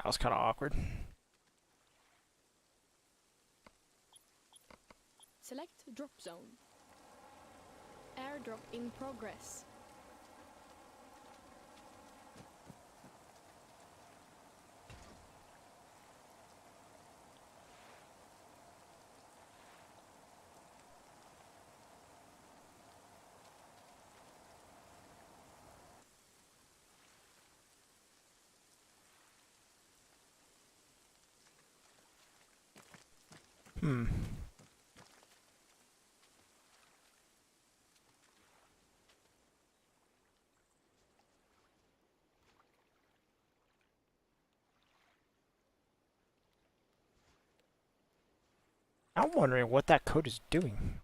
That was kind of awkward. Select drop zone. Airdrop in progress. Hmm. I'm wondering what that code is doing.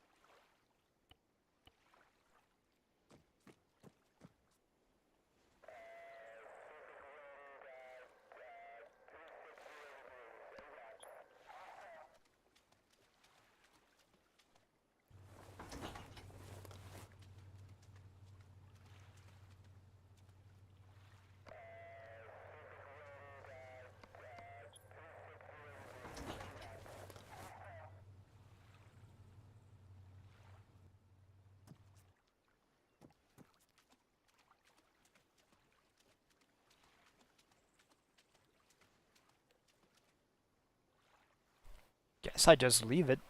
Guess I just leave it.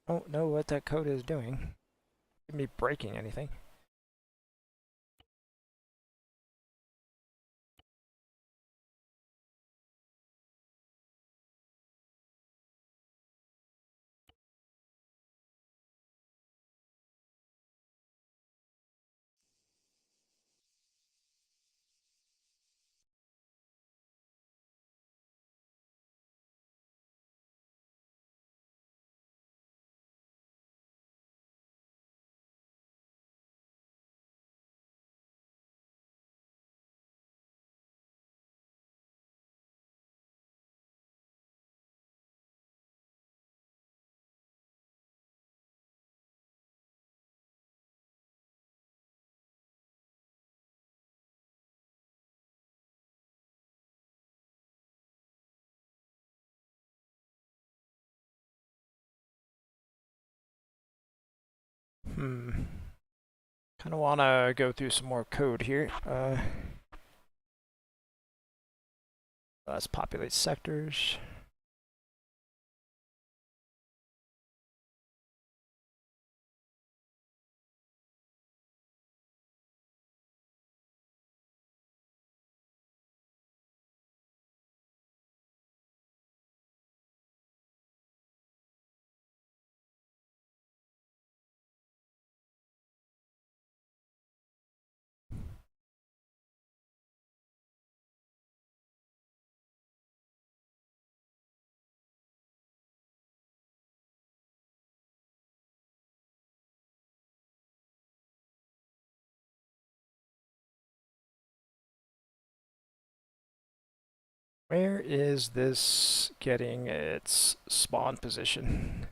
Don't know what that code is doing. Me breaking anything. Kind of want to go through some more code here. Let's populate sectors. Where is this getting its spawn position?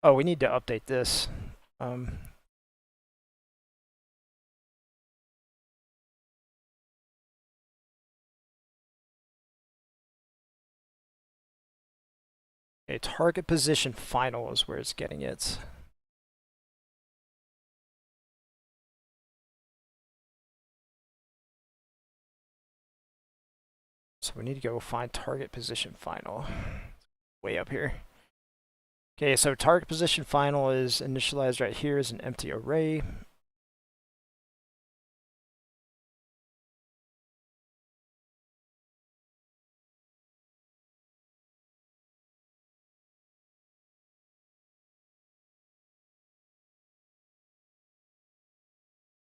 Oh, we need to update this. Okay, target position final is where it's getting it. So we need to go find target position final. Way up here. Okay, so target position final is initialized right here as an empty array.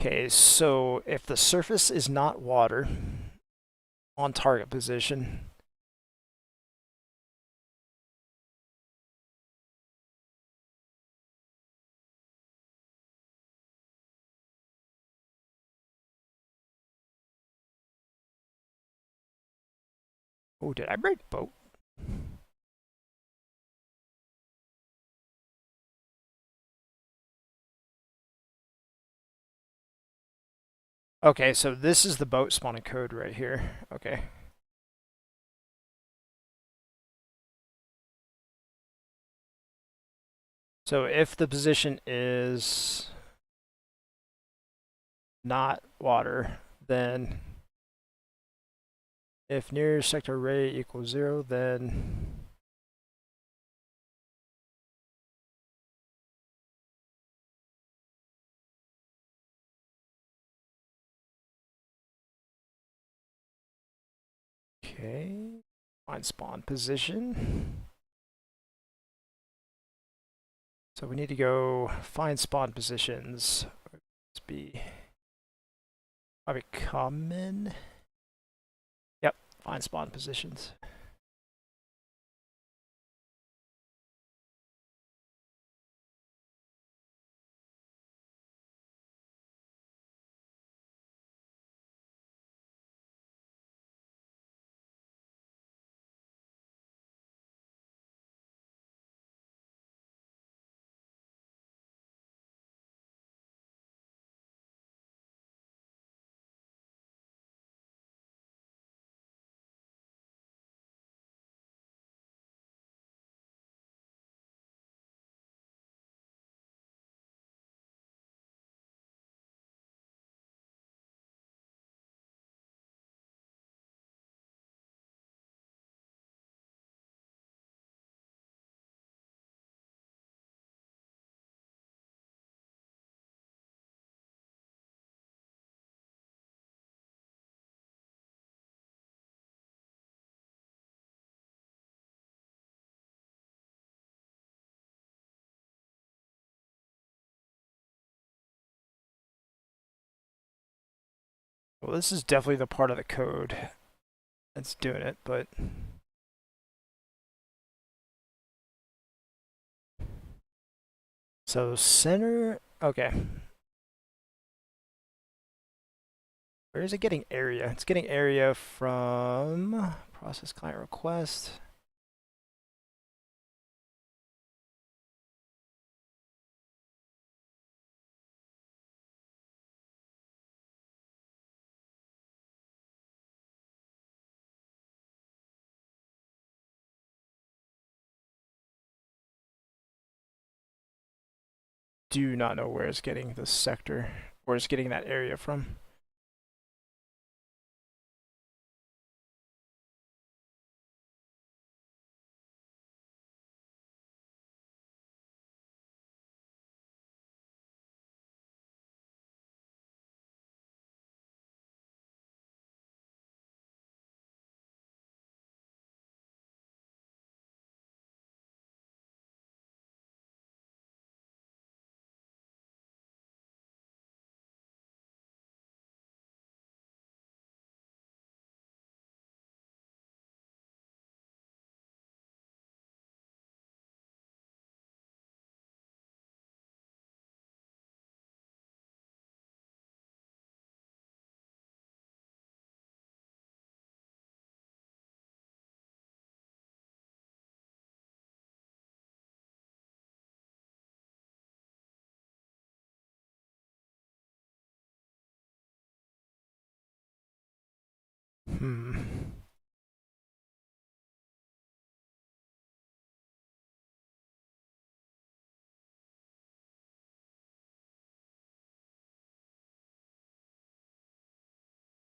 Okay, so if the surface is not water on target position, oh, did I break boat? Okay, so this is the boat spawning code right here. Okay. So if the position is not water, then if near sector array equals 0, then okay, find spawn position. So we need to go find spawn positions. Let's be probably common. Yep, find spawn positions. Well, this is definitely the part of the code that's doing it, but so center, okay. Where is it getting area? It's getting area from process client request. Do not know where it's getting the sector, where it's getting that area from.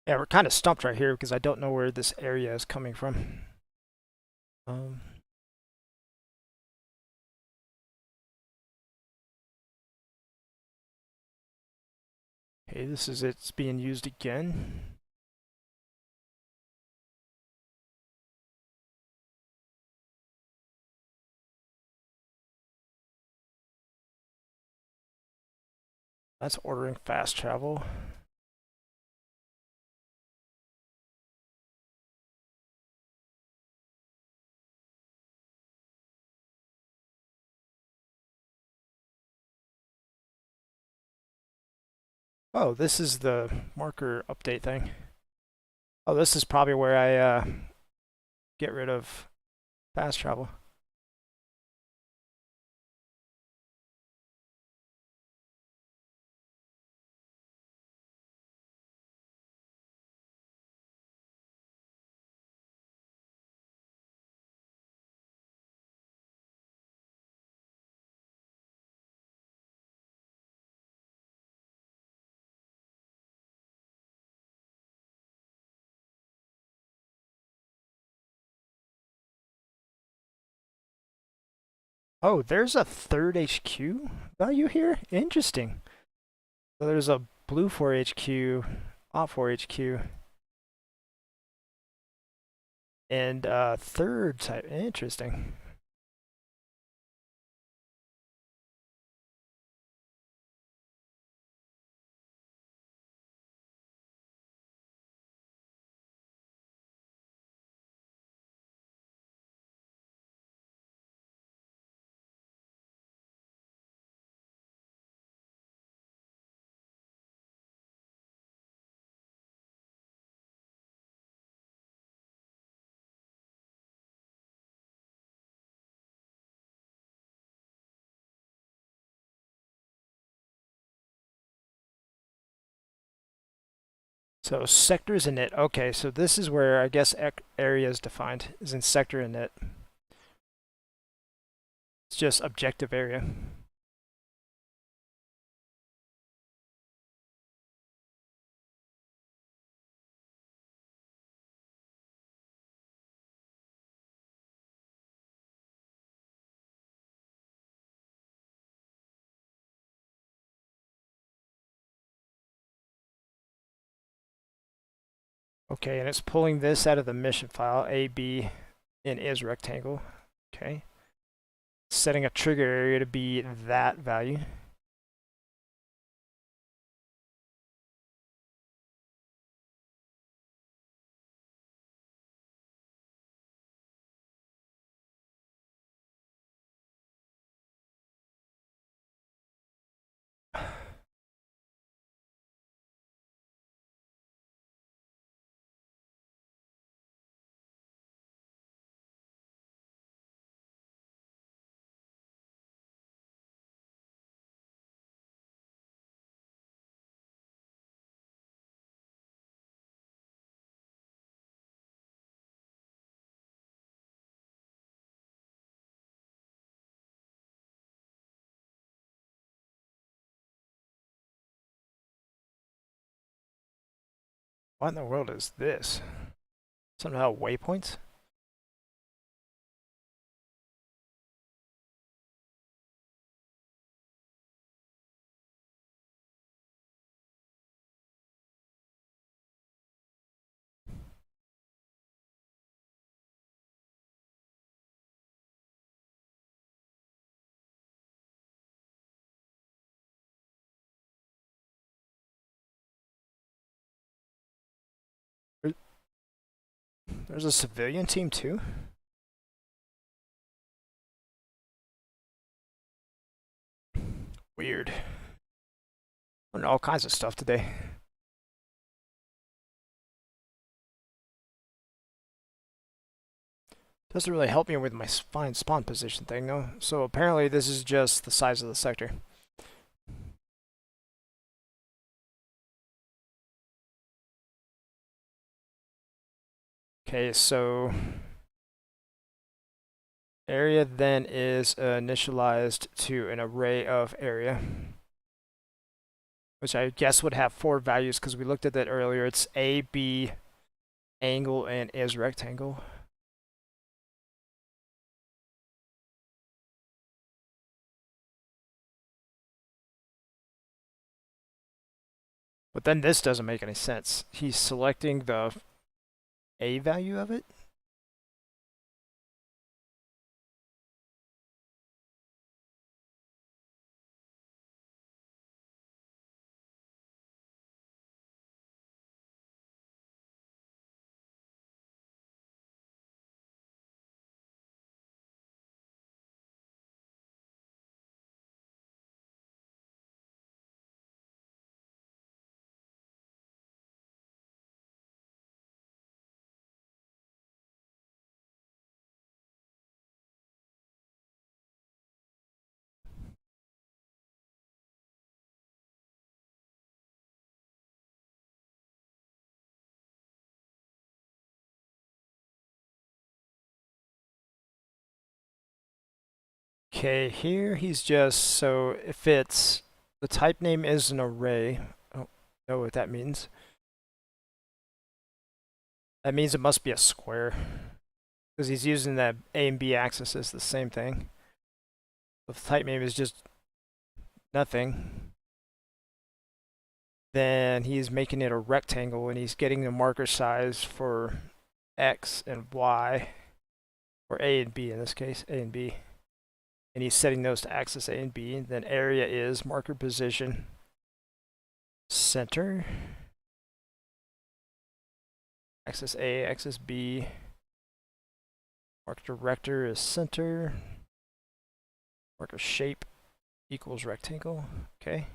Yeah, we're kind of stumped right here because I don't know where this area is coming from. Okay, this is it's being used again. That's ordering fast travel. Oh, this is the marker update thing. Oh, this is probably where I get rid of fast travel. Oh, there's a third HQ value here? Interesting. So there's a Bluefor HQ, OPFOR HQ, and third type. Interesting. So sectors in it. Okay, so this is where I guess area is defined, is in sector in it. It's just objective area. Okay, and it's pulling this out of the mission file, A, B, in is rectangle. Okay. Setting a trigger area to be that value. What in the world is this? Somehow waypoints? There's a civilian team too? Weird. Learned all kinds of stuff today. Doesn't really help me with my fine spawn position thing though. So apparently this is just the size of the sector. Okay, so area then is initialized to an array of area, which I guess would have 4 values because we looked at that earlier. It's A, B, angle, and is rectangle. But then this doesn't make any sense. He's selecting the A value of it. Okay, here he's just, so if it's, the type name is an array, I don't know what that means. That means it must be a square, because he's using that A and B axis as the same thing. If the type name is just nothing, then he's making it a rectangle and he's getting the marker size for X and Y, or A and B in this case, A and B. And he's setting those to axis A and B. And then area is marker position, center, axis A, axis B. Marker director is center. Marker shape equals rectangle. Okay.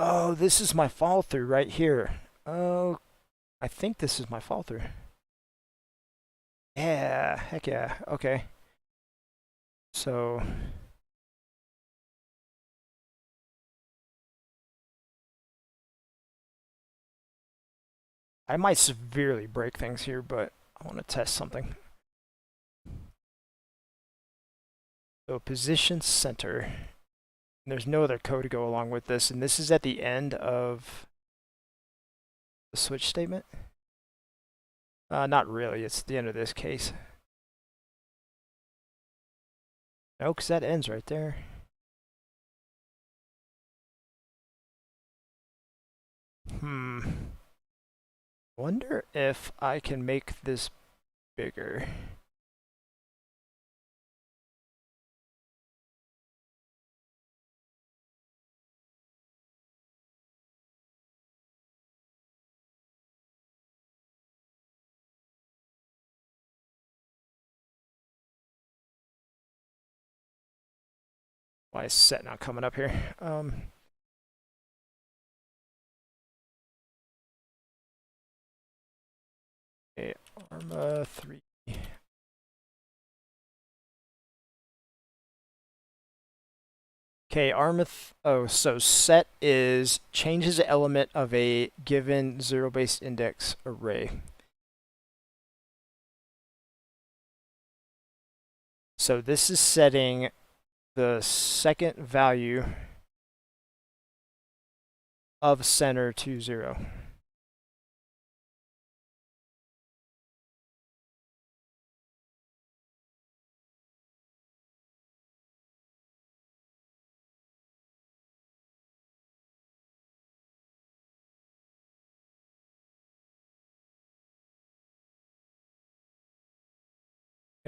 Oh, this is my fall through right here. Oh, I think this is my fall through. Yeah, heck yeah. Okay. So I might severely break things here, but I want to test something. So position center. There's no other code to go along with this, and this is at the end of the switch statement. Not really, it's the end of this case. No, because that ends right there. Wonder if I can make this bigger. Why is set not coming up here? Okay, Arma 3. Okay, Arma. So set is changes the element of a given zero-based index array. So this is setting the second value of center to 0.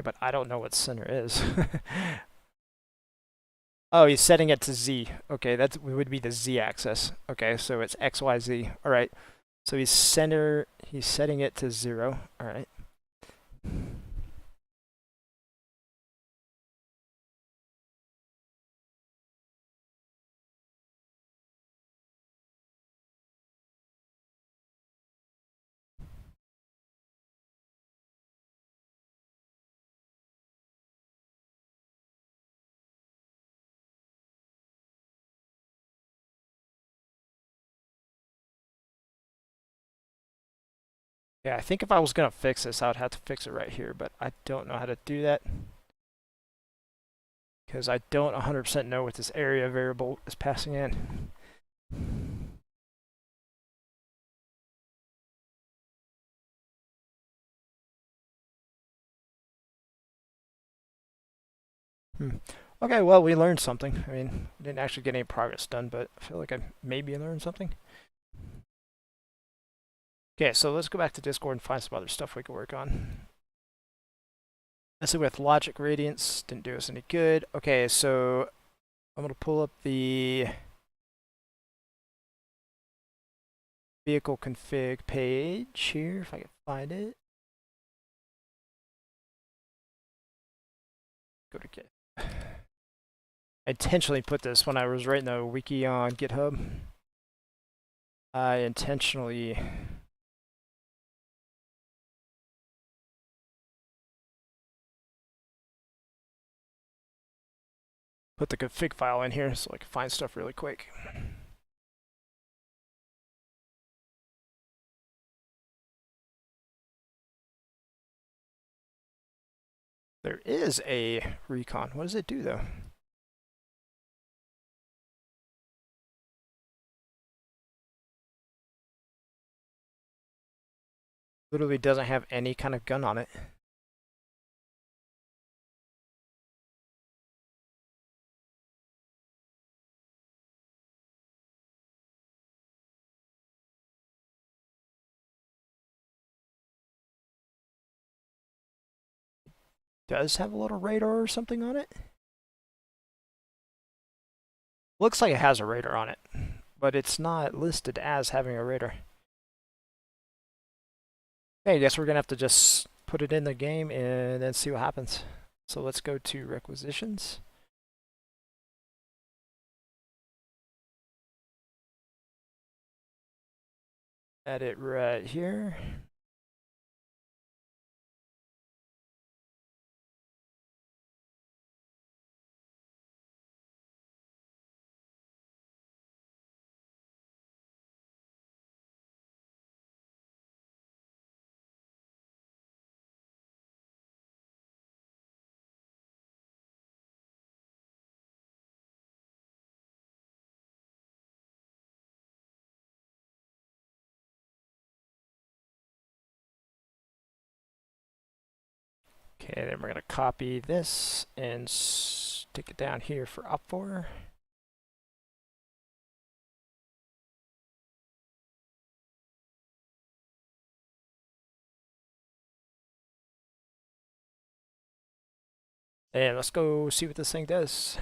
Okay, but I don't know what center is. Oh, he's setting it to Z. Okay, that would be the Z axis. Okay, so it's X, Y, Z. All right. So he's setting it to 0. All right. Yeah, I think if I was going to fix this, I would have to fix it right here, but I don't know how to do that because I don't 100% know what this area variable is passing in. Okay, well, we learned something. I mean, we didn't actually get any progress done, but I feel like I maybe learned something. Okay, so let's go back to Discord and find some other stuff we can work on. Let's see, with logic gradients, didn't do us any good. Okay, so I'm going to pull up the vehicle config page here, if I can find it. Go to Git. I intentionally put this when I was writing the wiki on GitHub. I intentionally put the config file in here so I can find stuff really quick. There is a Recon. What does it do though? Literally doesn't have any kind of gun on it. Does have a little radar or something on it? Looks like it has a radar on it, but it's not listed as having a radar. Okay, I guess we're gonna have to just put it in the game and then see what happens. So let's go to requisitions. Add it right here. Okay, then we're going to copy this and stick it down here for OPFOR. And let's go see what this thing does.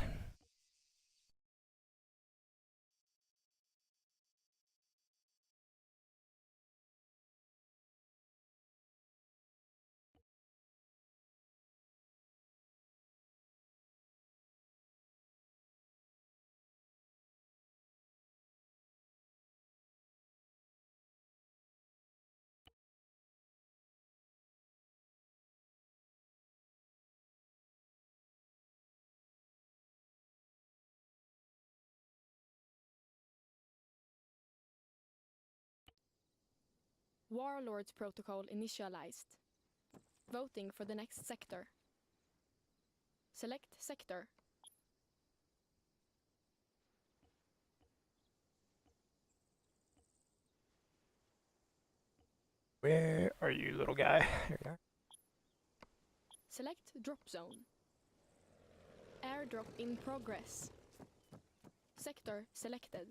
Warlords protocol initialized. Voting for the next sector. Select sector. Where are you, little guy? Here you are. Select drop zone. Airdrop in progress. Sector selected.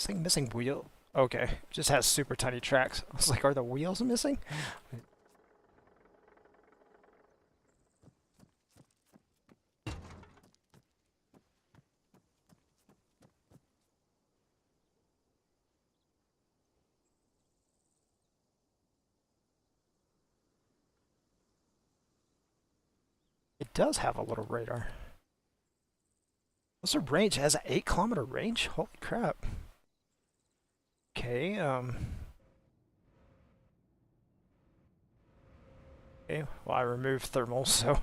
thing missing wheel? Okay, it just has super tiny tracks. I was like, are the wheels missing? It does have a little radar. What's the range? It has an 8-kilometer range? Holy crap. Okay, okay, well, I removed thermal, so...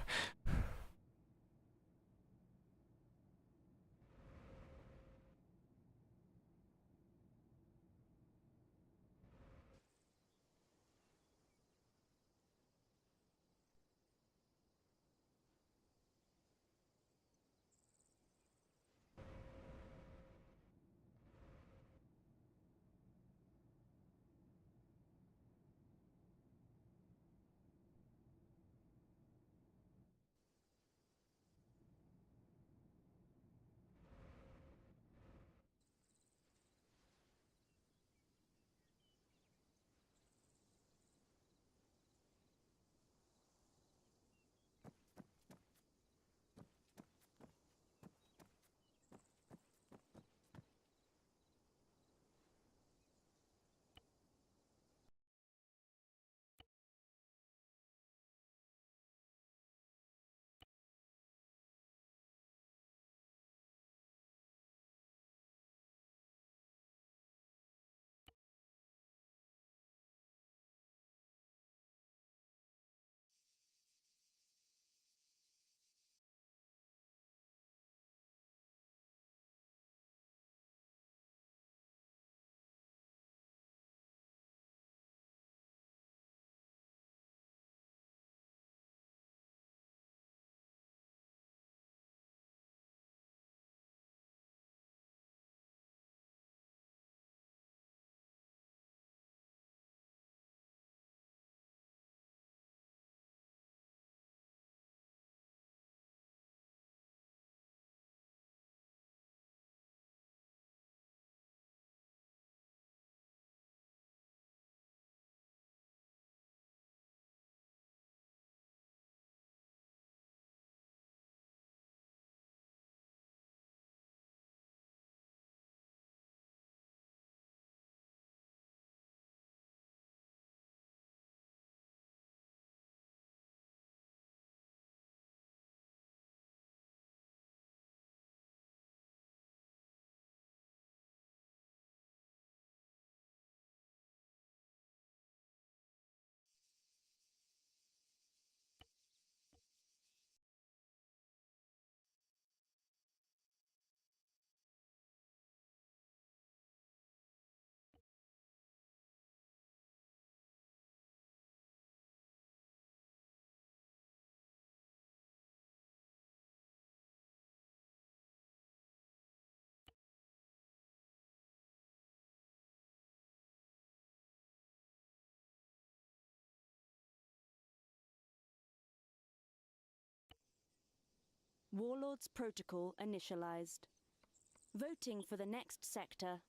Warlords Protocol initialized. Voting for the next sector.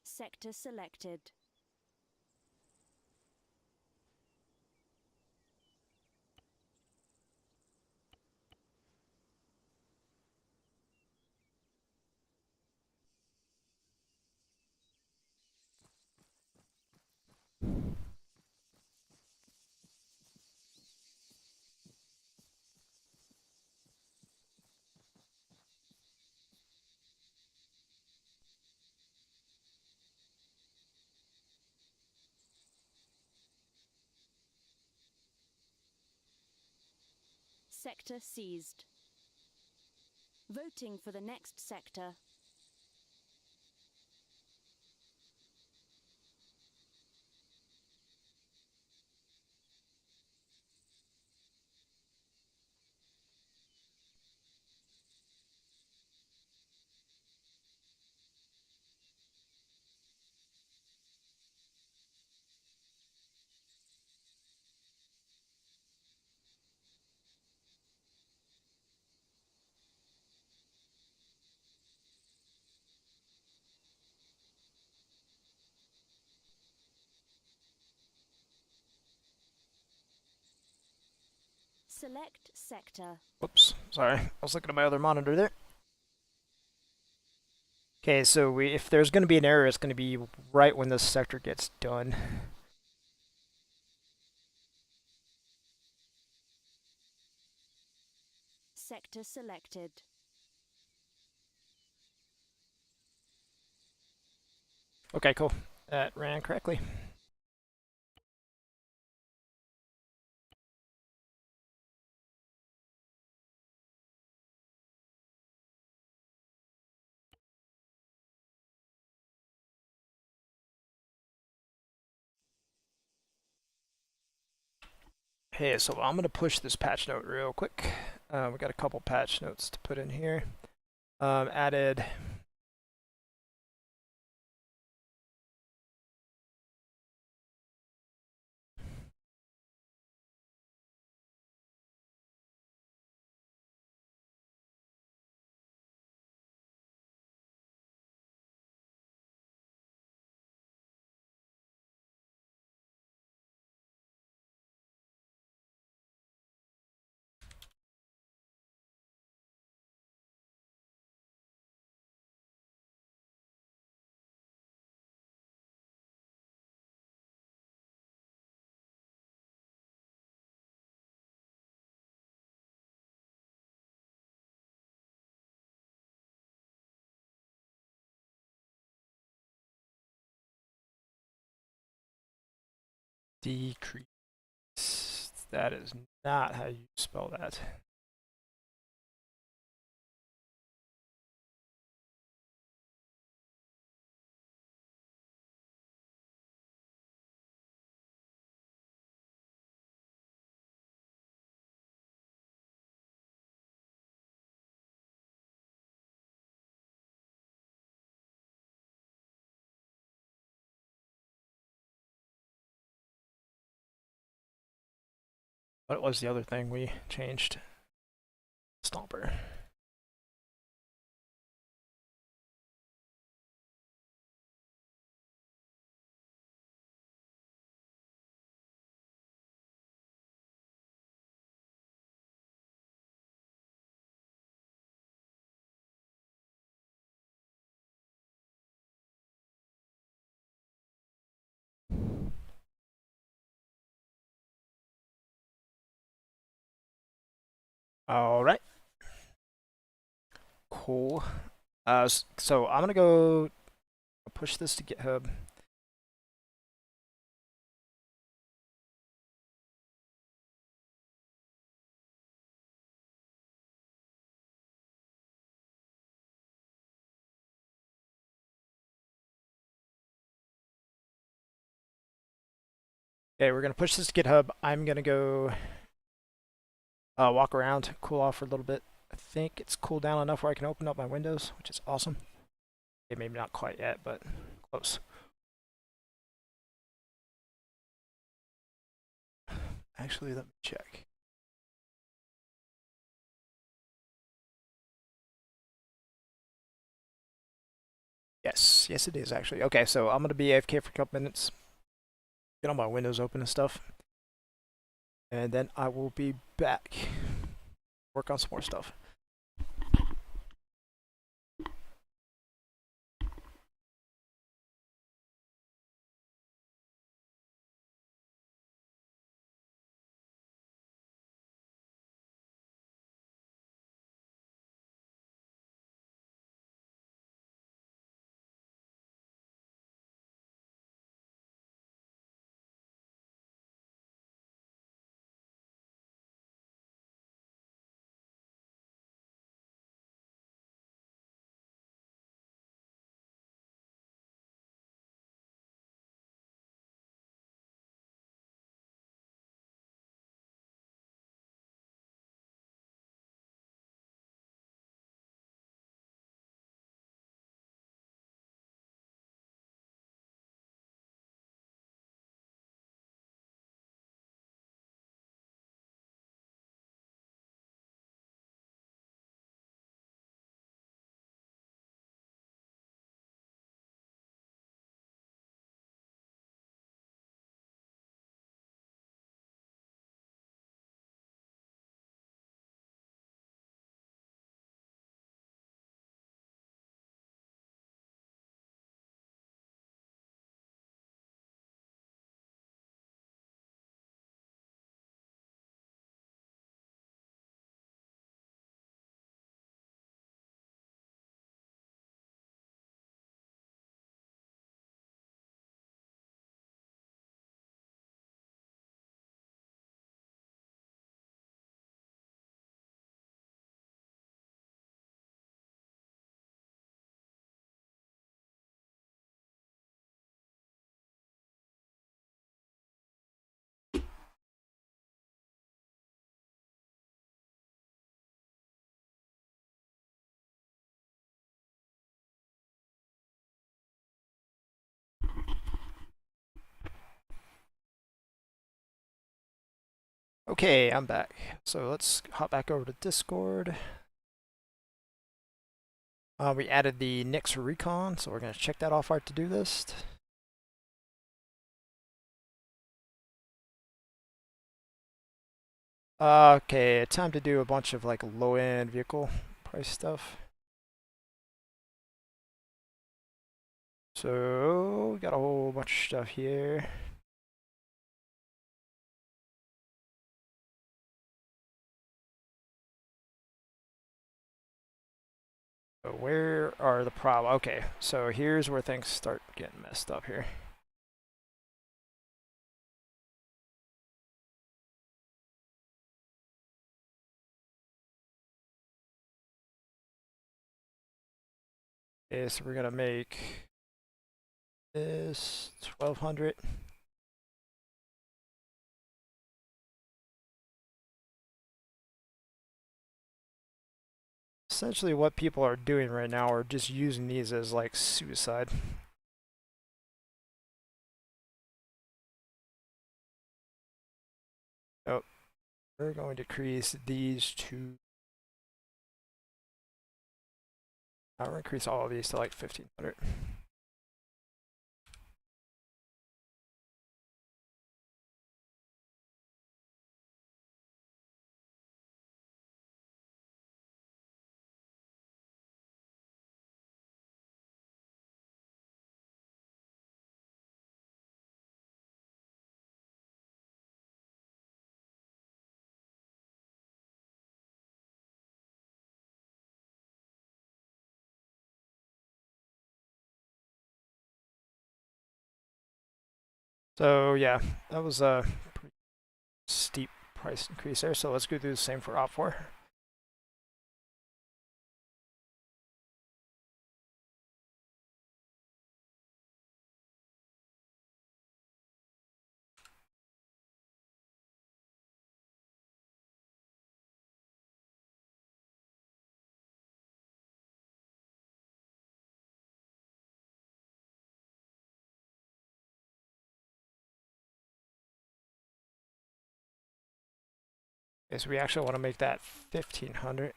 Sector selected. Sector seized. Voting for the next sector. Select sector. Whoops, sorry. I was looking at my other monitor there. Okay, so if there's going to be an error, it's going to be right when this sector gets done. Sector selected. Okay, cool. That ran correctly. Hey, so I'm going to push this patch note real quick. We got a couple patch notes to put in here. Added decrease. That is not how you spell that. What was the other thing we changed? Stomper. All right. Cool. So I'm gonna go push this to GitHub. Okay, we're gonna push this to GitHub. I'm gonna go walk around, cool off for a little bit. I think it's cooled down enough where I can open up my windows, which is awesome. Okay, maybe not quite yet, but close. Actually, let me check. Yes, yes it is actually. Okay, so I'm gonna be AFK for a couple minutes, get all my windows open and stuff, and then I will be back. Work on some more stuff. Okay, I'm back. So let's hop back over to Discord. We added the next Recon, so we're going to check that off our to-do list. Okay, time to do a bunch of like low-end vehicle price stuff. So, we got a whole bunch of stuff here. So where are the problems? Okay, so here's where things start getting messed up here. Okay, so we're gonna make this 1200. Essentially what people are doing right now are just using these as like suicide. Oh, we're going to increase these to, I'll increase all of these to like 1500. So yeah, that was a pretty steep price increase there. So let's go do the same for OPFOR. Okay, so we actually want to make that 1500.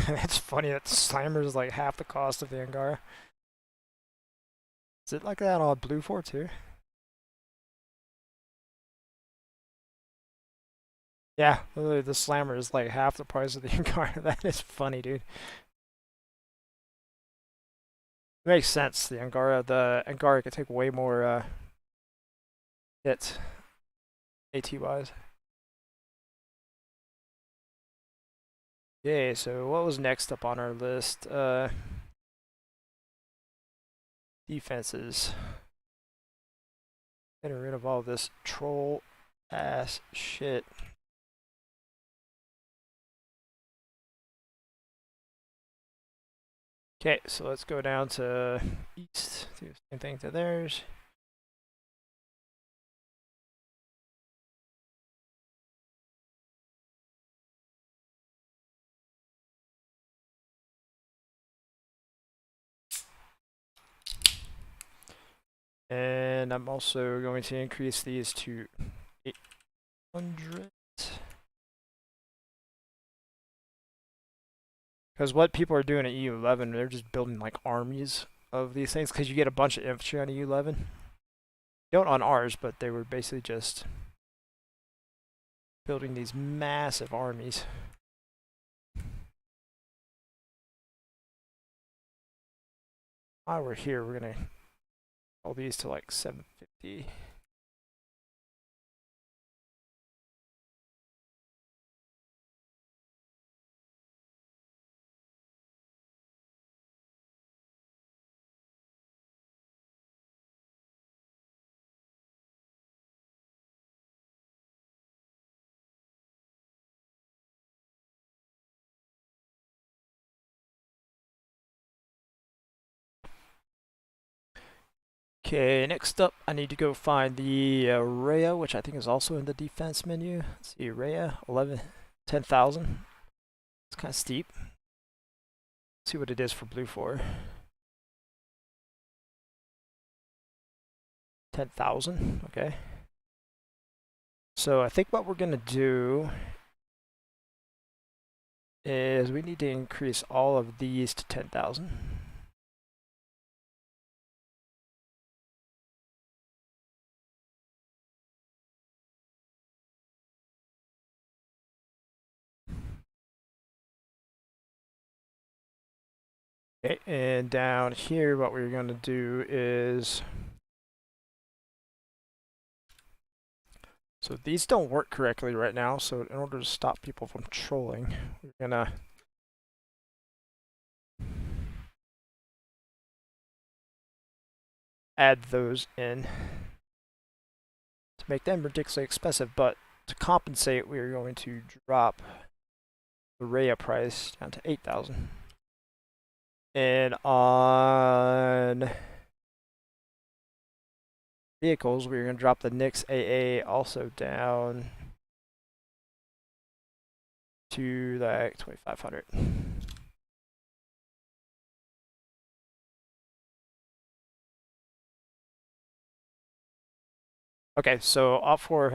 It's funny that Slimer is like half the cost of the Angara. Is it like that on Bluefor too? Yeah, literally the Slammer is like half the price of the Angara. That is funny, dude. It makes sense. The Angara could take way more hits AT wise. Okay, so what was next up on our list? Defenses. Getting rid of all this troll ass shit. Okay, so let's go down to east. Do the same thing to theirs. And I'm also going to increase these to 800. Because what people are doing at EU11, they're just building like armies of these things because you get a bunch of infantry on EU11. Don't on ours, but they were basically just building these massive armies. While we're here, we're going to all these to like 750. Okay, next up, I need to go find the Rhea, which I think is also in the defense menu. Let's see, Rhea, 10,000. It's kind of steep. Let's see what it is for Bluefor. 10,000, okay. So I think what we're gonna do is we need to increase all of these to 10,000. Okay, and down here what we're gonna do is, so these don't work correctly right now, so in order to stop people from trolling, we're gonna add those in to make them ridiculously expensive, but to compensate, we're going to drop the Rhea price down to 8,000. And on vehicles, we're going to drop the Nix AA also down to like 2,500. Okay, so OPFOR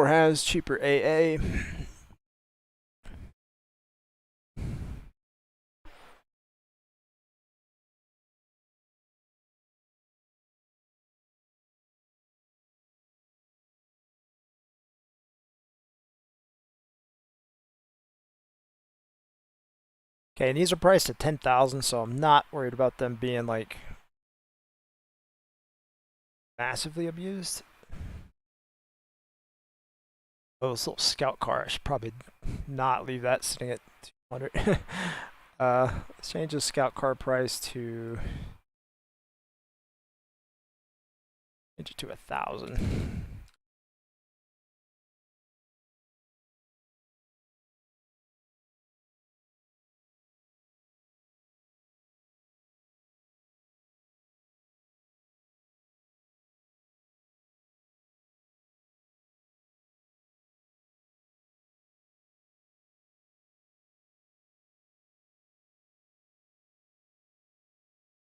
has cheaper AA. Okay, and these are priced at 10,000, so I'm not worried about them being like massively abused. Oh, this little scout car, I should probably not leave that sitting at 200. Let's change the scout car price to, change it to 1,000.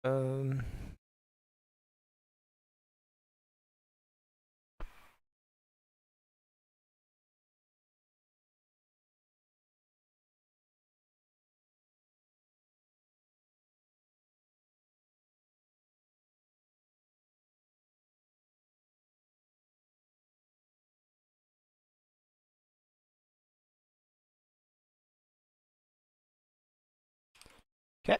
Um, okay.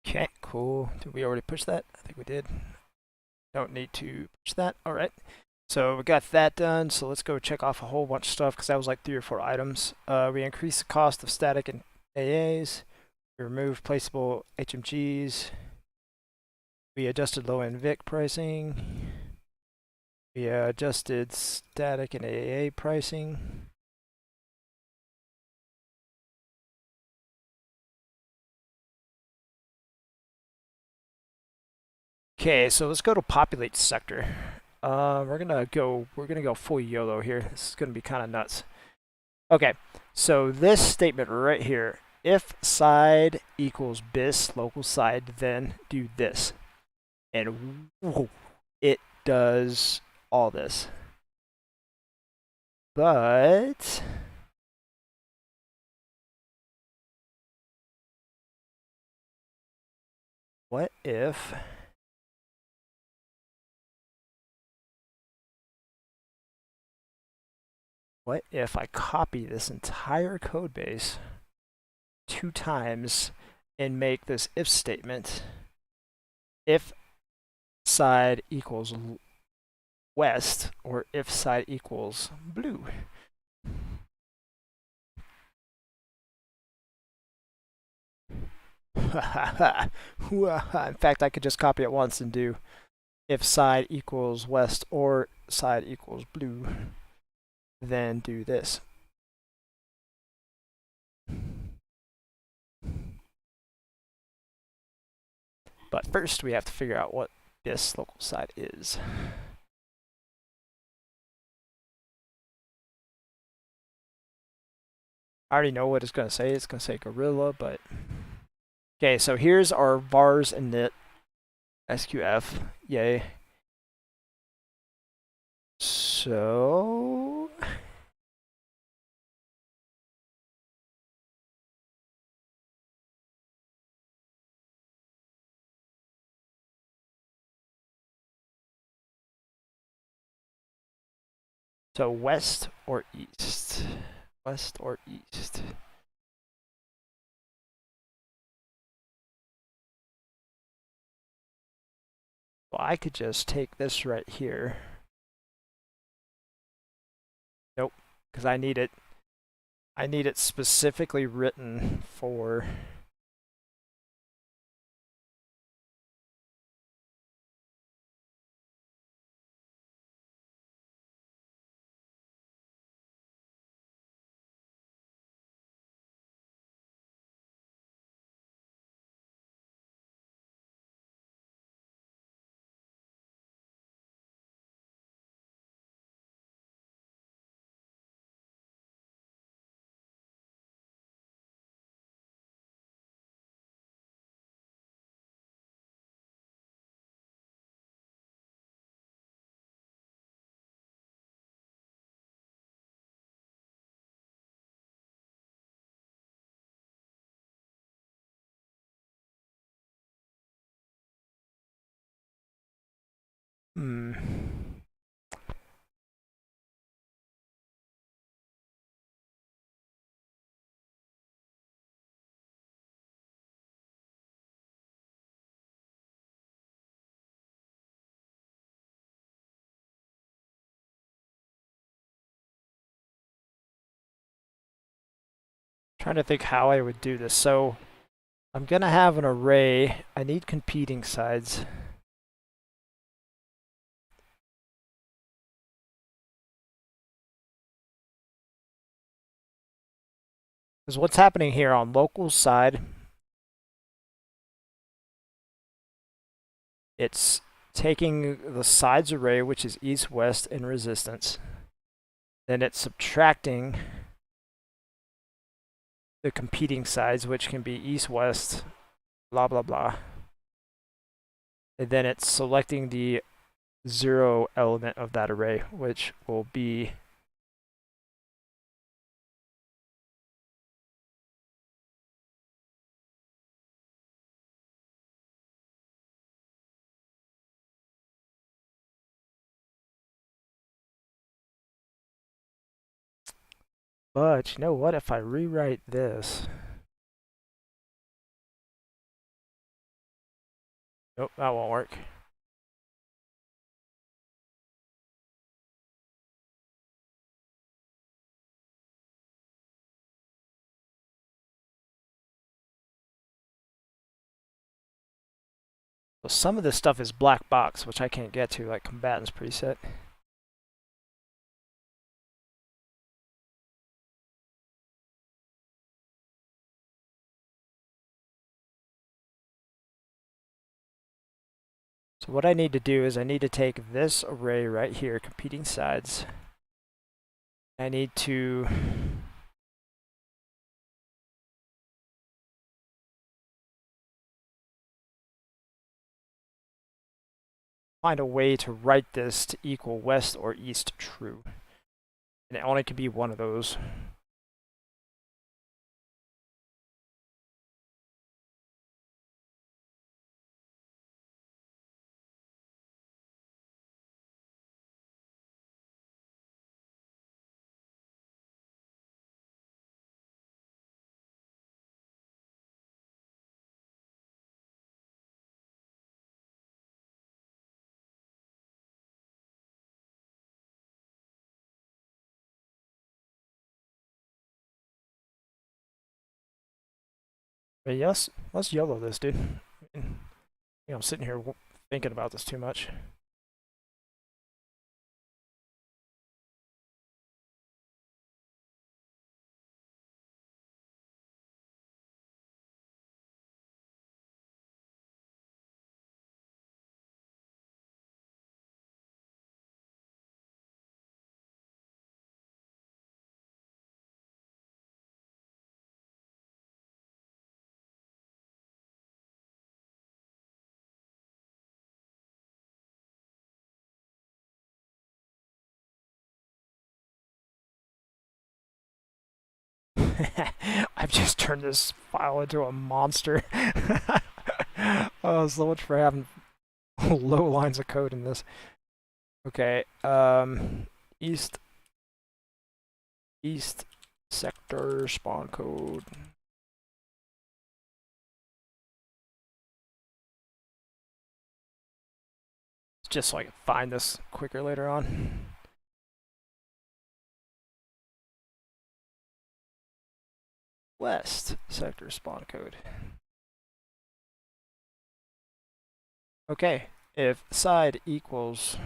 Okay, cool. Did we already push that? I think we did. Don't need to push that. All right. So we got that done. So let's go check off a whole bunch of stuff because that was like 3 or 4 items. We increased the cost of static and AAs. We removed placeable HMGs. We adjusted low-end VIC pricing. We adjusted static and AA pricing. Okay, so let's go to populate sector. We're gonna go full YOLO here. This is gonna be kind of nuts. Okay, so this statement right here, if side equals bis local side, then do this, and whoa, it does all this. But what if I copy this entire code base 2 times and make this if statement, if side equals west, or if side equals blue? In fact, I could just copy it once and do if side equals west or side equals blue, then do this. But first, we have to figure out what this local side is. I already know what it's going to say. It's going to say gorilla, but... Okay, so here's our vars init SQF. Yay. So... So west or east? West or east? Well, I could just take this right here. Nope, because I need it. I need it specifically written for... Hmm. Trying to think how I would do this. So I'm gonna have an array. I need competing sides. Because what's happening here on local side, it's taking the sides array, which is east, west, and resistance. Then it's subtracting the competing sides, which can be east, west, blah, blah, blah. And then it's selecting the 0 element of that array, which will be but you know what, if I rewrite this, nope, that won't work. So some of this stuff is black box, which I can't get to, like combatants preset. So what I need to do is I need to take this array right here, competing sides. I need to find a way to write this to equal west or east true. And it only can be one of those. But yes, let's YOLO this, dude. I'm sitting here thinking about this too much. I've just turned this file into a monster. Oh, so much for having low lines of code in this. Okay, east sector spawn code. Just so I can find this quicker later on. West sector spawn code. Okay, if side equals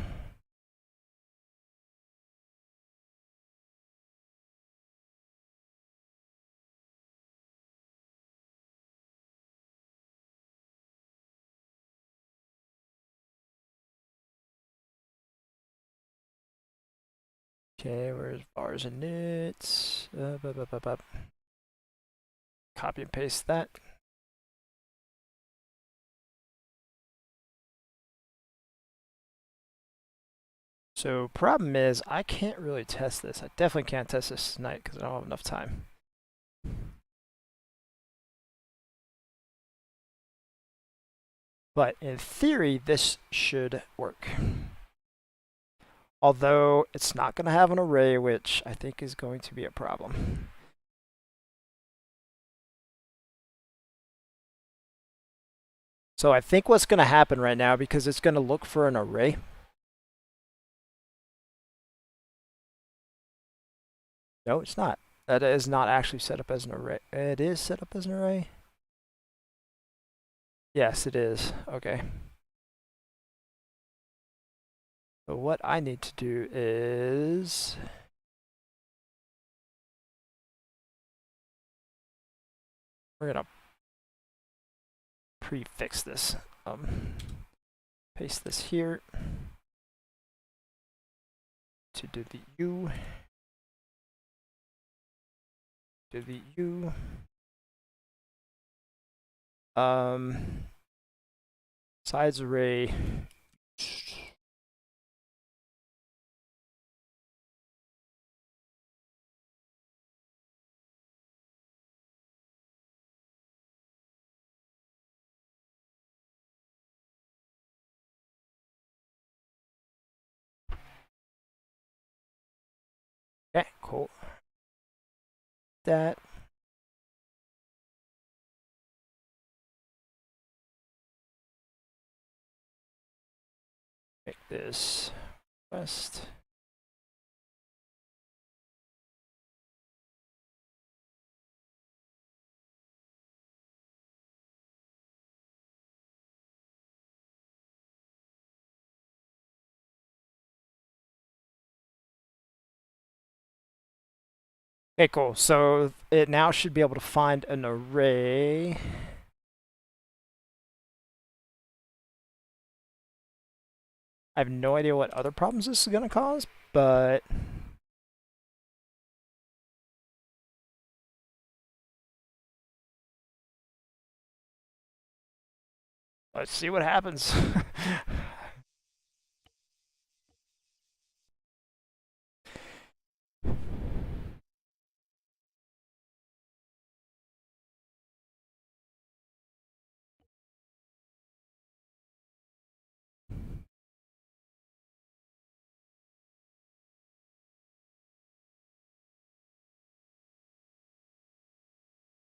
okay, where's bars and nits? Copy and paste that. So problem is I can't really test this. I definitely can't test this tonight because I don't have enough time. But in theory, this should work. Although it's not going to have an array, which I think is going to be a problem. So I think what's going to happen right now, because it's going to look for an array. No, it's not. That is not actually set up as an array. It is set up as an array. Yes, it is. Okay. So what I need to do is we're gonna prefix this. Paste this here to do the U. Do the U. Size array. Okay, cool. That. Make this west. Okay, cool. So it now should be able to find an array. I have no idea what other problems this is going to cause, but let's see what happens.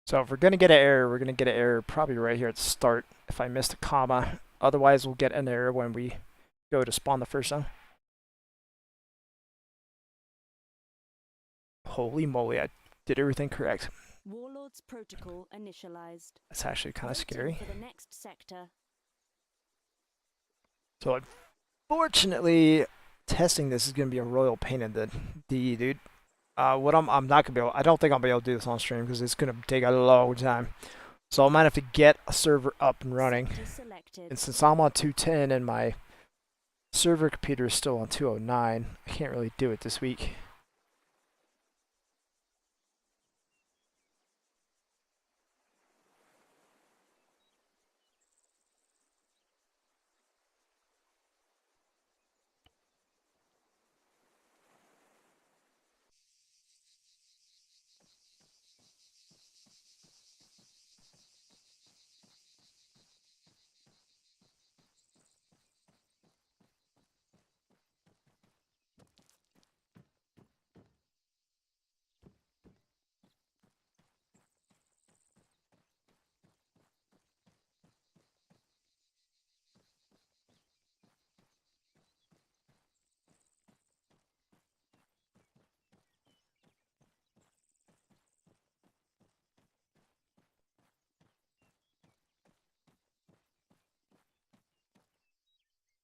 So if we're going to get an error, we're going to get an error probably right here at the start if I missed a comma. Otherwise, we'll get an error when we go to spawn the first zone. Holy moly, I did everything correct. Warlords protocol initialized. That's actually kind of Voting scary. For the next sector. So unfortunately, testing this is going to be a royal pain in the D, dude. What I'm not gonna be able. I don't think I'll be able to do this on stream because it's gonna take a long time. So I might have to get a server up and running. And since I'm on 210 and my server computer is still on 209, I can't really do it this week.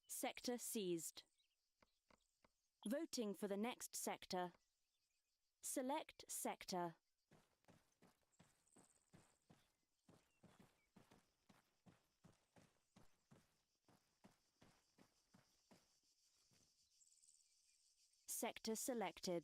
Sector seized. Voting for the next sector. Select sector. Sector selected.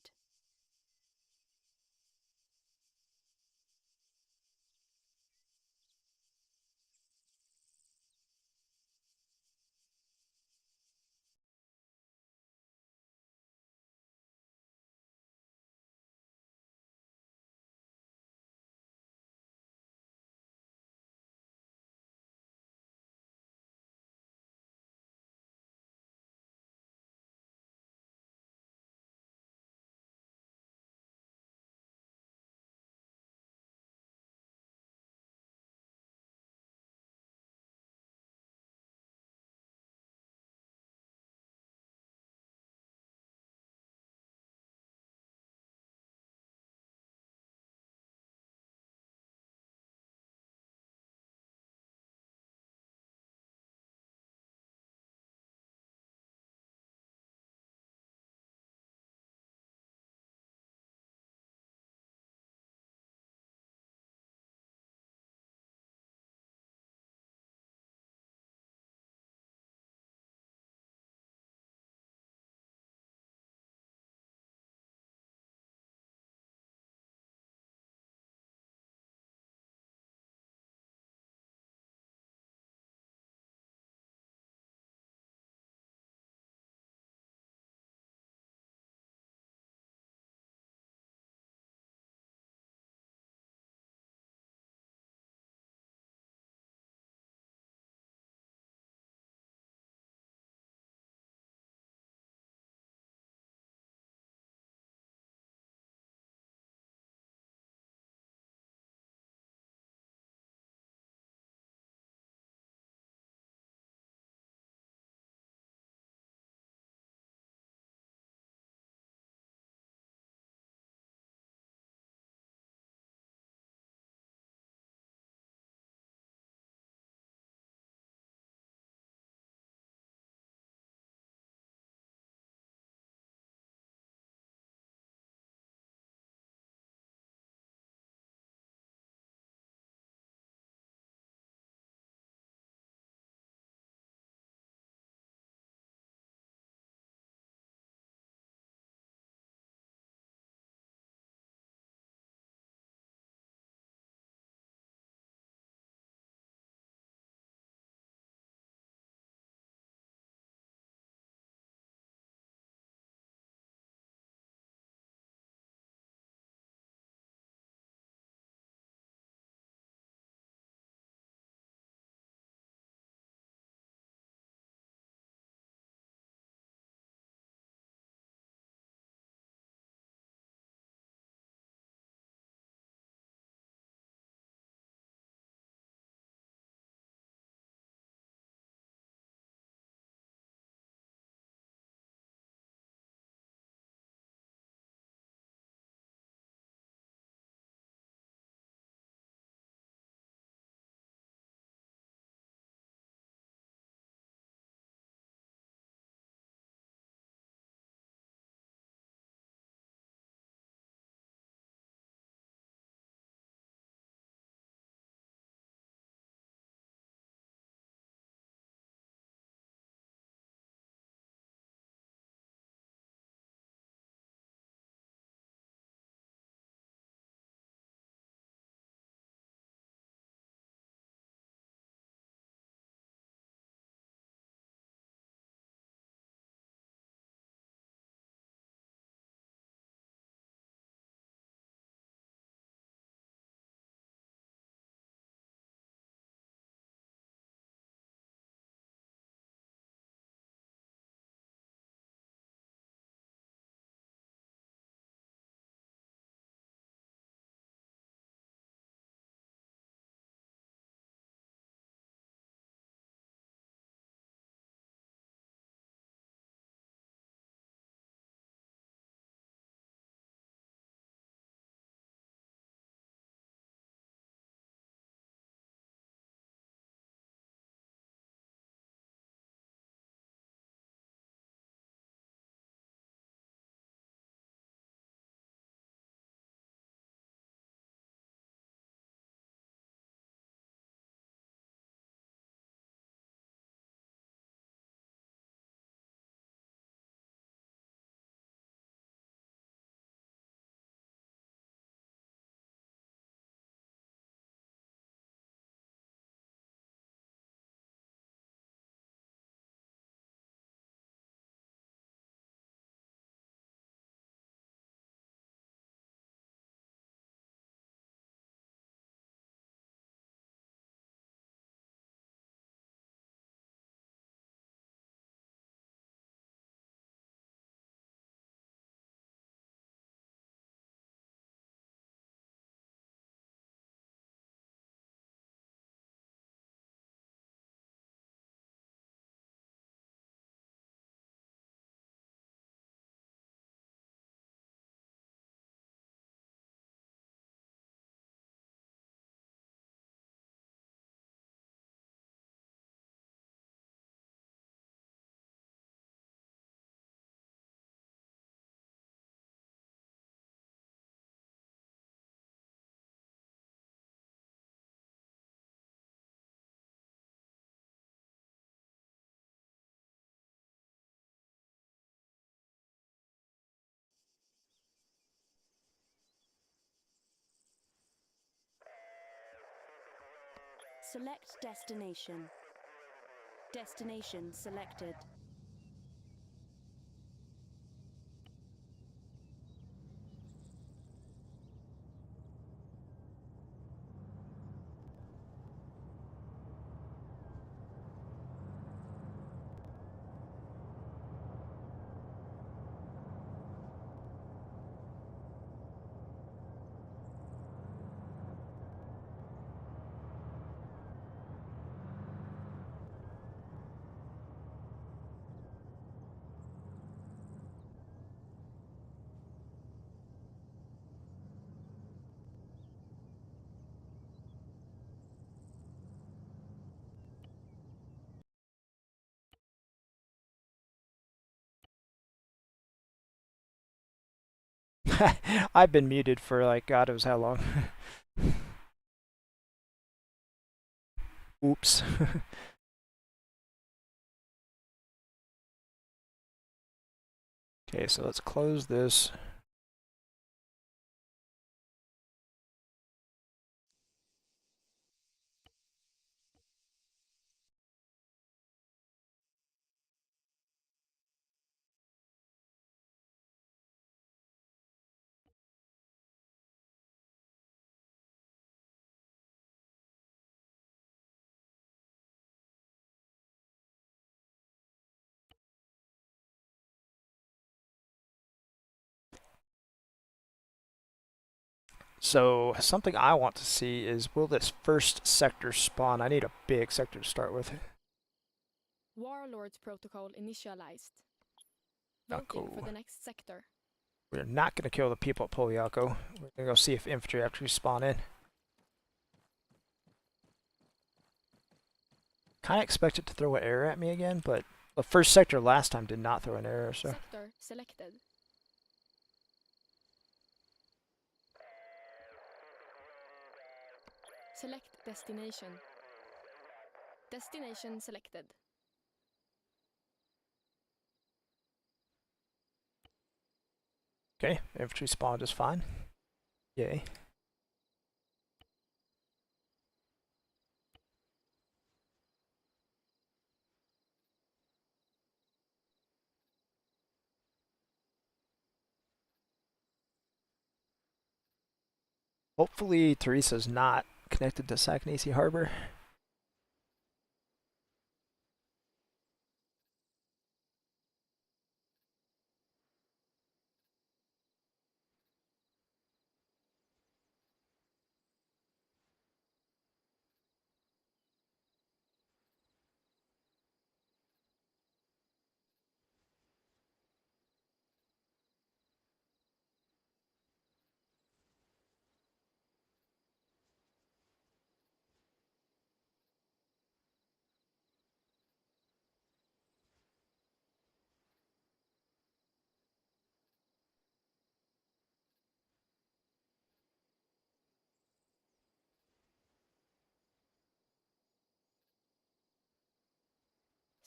Select destination. Destination selected. I've been muted for like God knows how long. Oops. Okay, so let's close this. So something I want to see is, will this first sector spawn? I need a big sector to start with. Warlords protocol initialized. Not Voting for cool. the next sector. We're not going to kill the people at Poliaco. We're going to go see if infantry actually spawn in. Kind of expect it to throw an error at me again, but the first sector last time did not throw an error, so. Sector selected. Select destination. Destination selected. Okay, infantry spawned just fine. Yay. Hopefully Teresa's not connected to Sakanasi Harbor.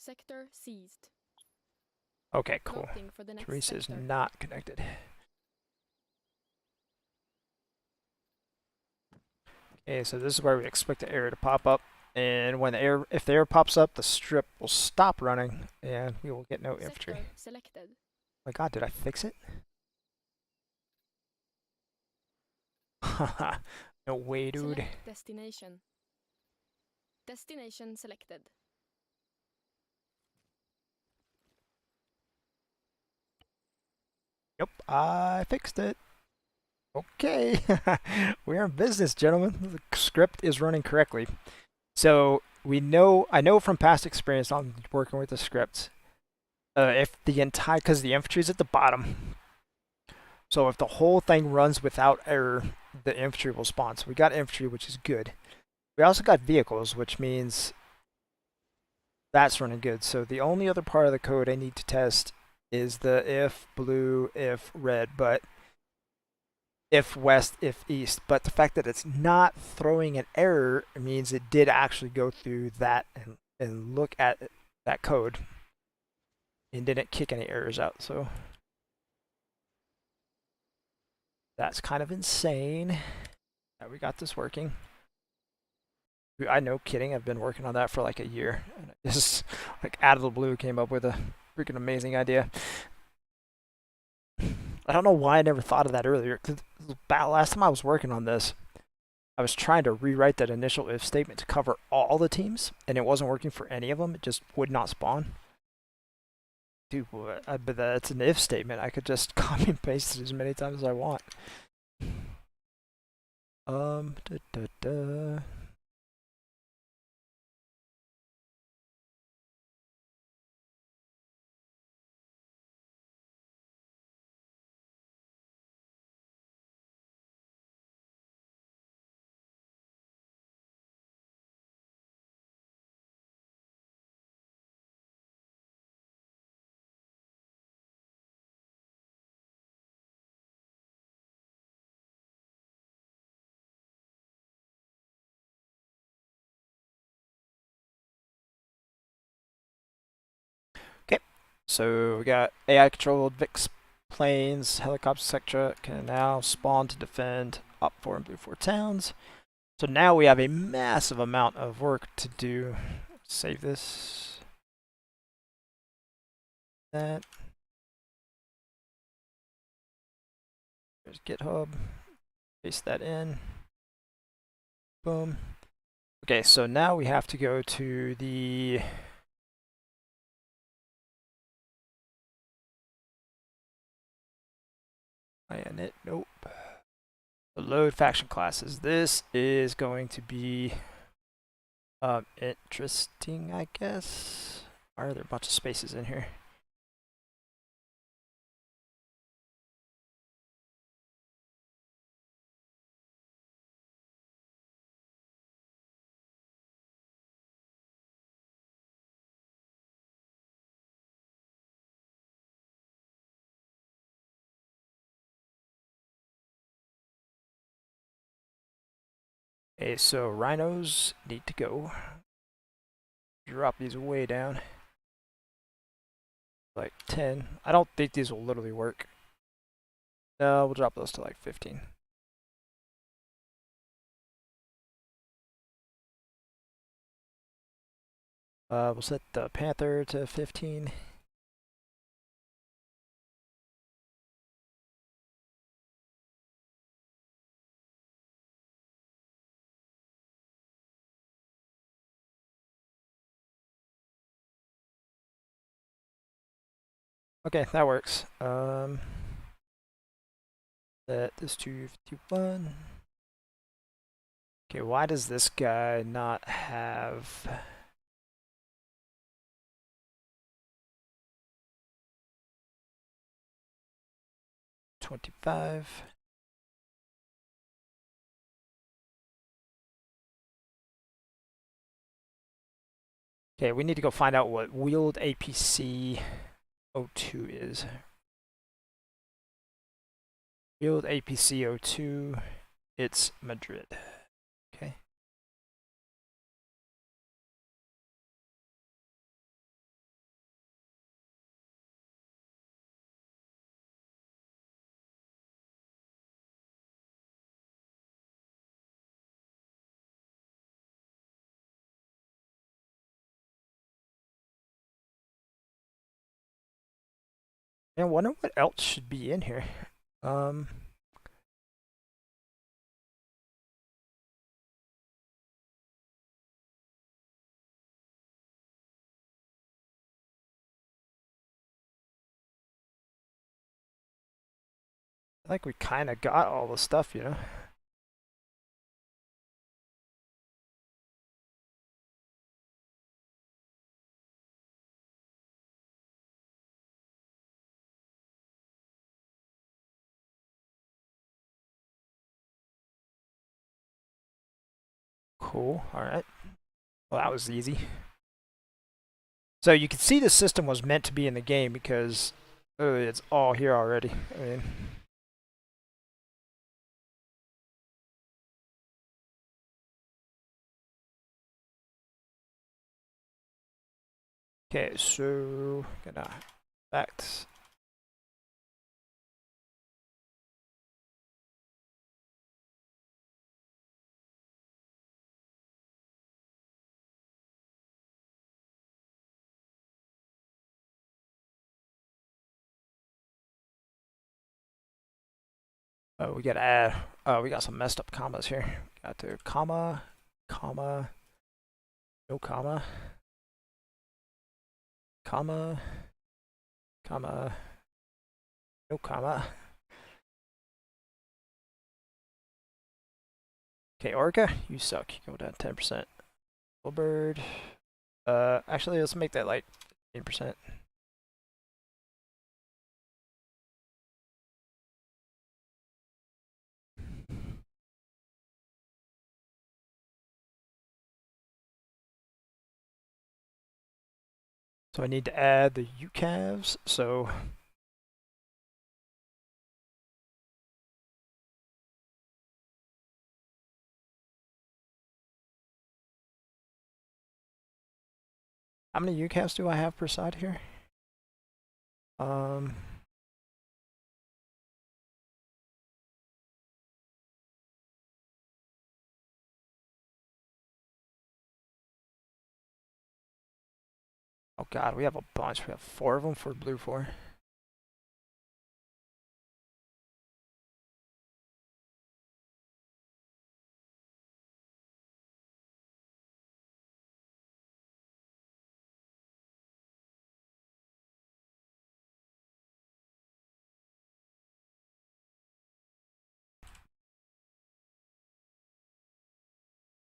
Sector seized. Okay, cool. Voting for the next Teresa is sector. not connected. Okay, so this is where we expect the error to pop up. And when the error, if the error pops up, the strip will stop running and we will get no infantry. Sector selected. My god, did I fix it? Haha, no way, dude. Select destination. Destination selected. Yep, I fixed it. Okay, we're in business, gentlemen. The script is running correctly. So I know from past experience on working with the script, if the entire, because the infantry is at the bottom, so if the whole thing runs without error, the infantry will spawn. So we got infantry, which is good. We also got vehicles, which means that's running good. So the only other part of the code I need to test is the if blue, if red, but if west, if east. But the fact that it's not throwing an error means it did actually go through that and look at that code and didn't kick any errors out. So that's kind of insane that we got this working. Dude, I know, kidding. I've been working on that for like a year, and I just like out of the blue came up with a freaking amazing idea. I don't know why I never thought of that earlier. 'Cause last time I was working on this, I was trying to rewrite that initial if statement to cover all the teams, and it wasn't working for any of them. It just would not spawn. Dude, but that's an if statement. I could just copy and paste it as many times as I want. Da, da, da. Okay, so we got AI controlled VIX planes, helicopters, etc. can now spawn to defend OPFOR and Bluefor towns. So now we have a massive amount of work to do. Save this. That. There's GitHub. Paste that in. Boom. Okay, so now we have to go to the init. Nope. The load faction classes. This is going to be interesting, I guess. Why are there a bunch of spaces in here? Okay, so rhinos need to go. Drop these way down. Like 10. I don't think these will literally work. No, we'll drop those to like 15. We'll set the Panther to 15. Okay, that works. Set this to 51. Okay, why does this guy not have... $25. Okay, we need to go find out what wheeled APC 02 is. Wheeled APC 02, it's Madrid. Okay. I wonder what else should be in here. I think we kind of got all the stuff, you know? Cool, alright. Well, that was easy. So you can see the system was meant to be in the game because it's all here already. I mean, okay, so gonna back. Oh, we gotta add. Oh, we got some messed up commas here. Got to comma, comma, no comma, comma, comma, no comma. Okay, Orca, you suck. You go down 10%. Bird. Actually, let's make that like 10%. So I need to add the UCAVs. So how many UCAVs do I have per side here? Um, oh god, we have a bunch. We have 4 of them for Bluefor.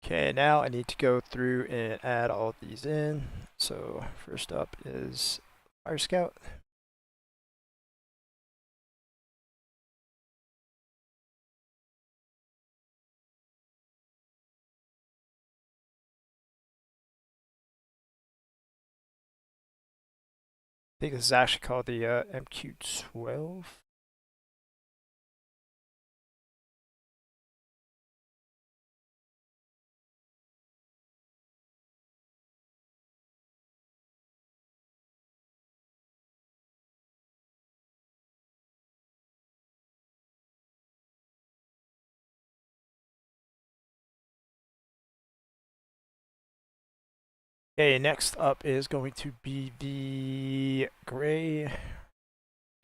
Okay, now I need to go through and add all these in. So first up is Fire Scout. I think this is actually called the MQ-12. Okay, next up is going to be the gray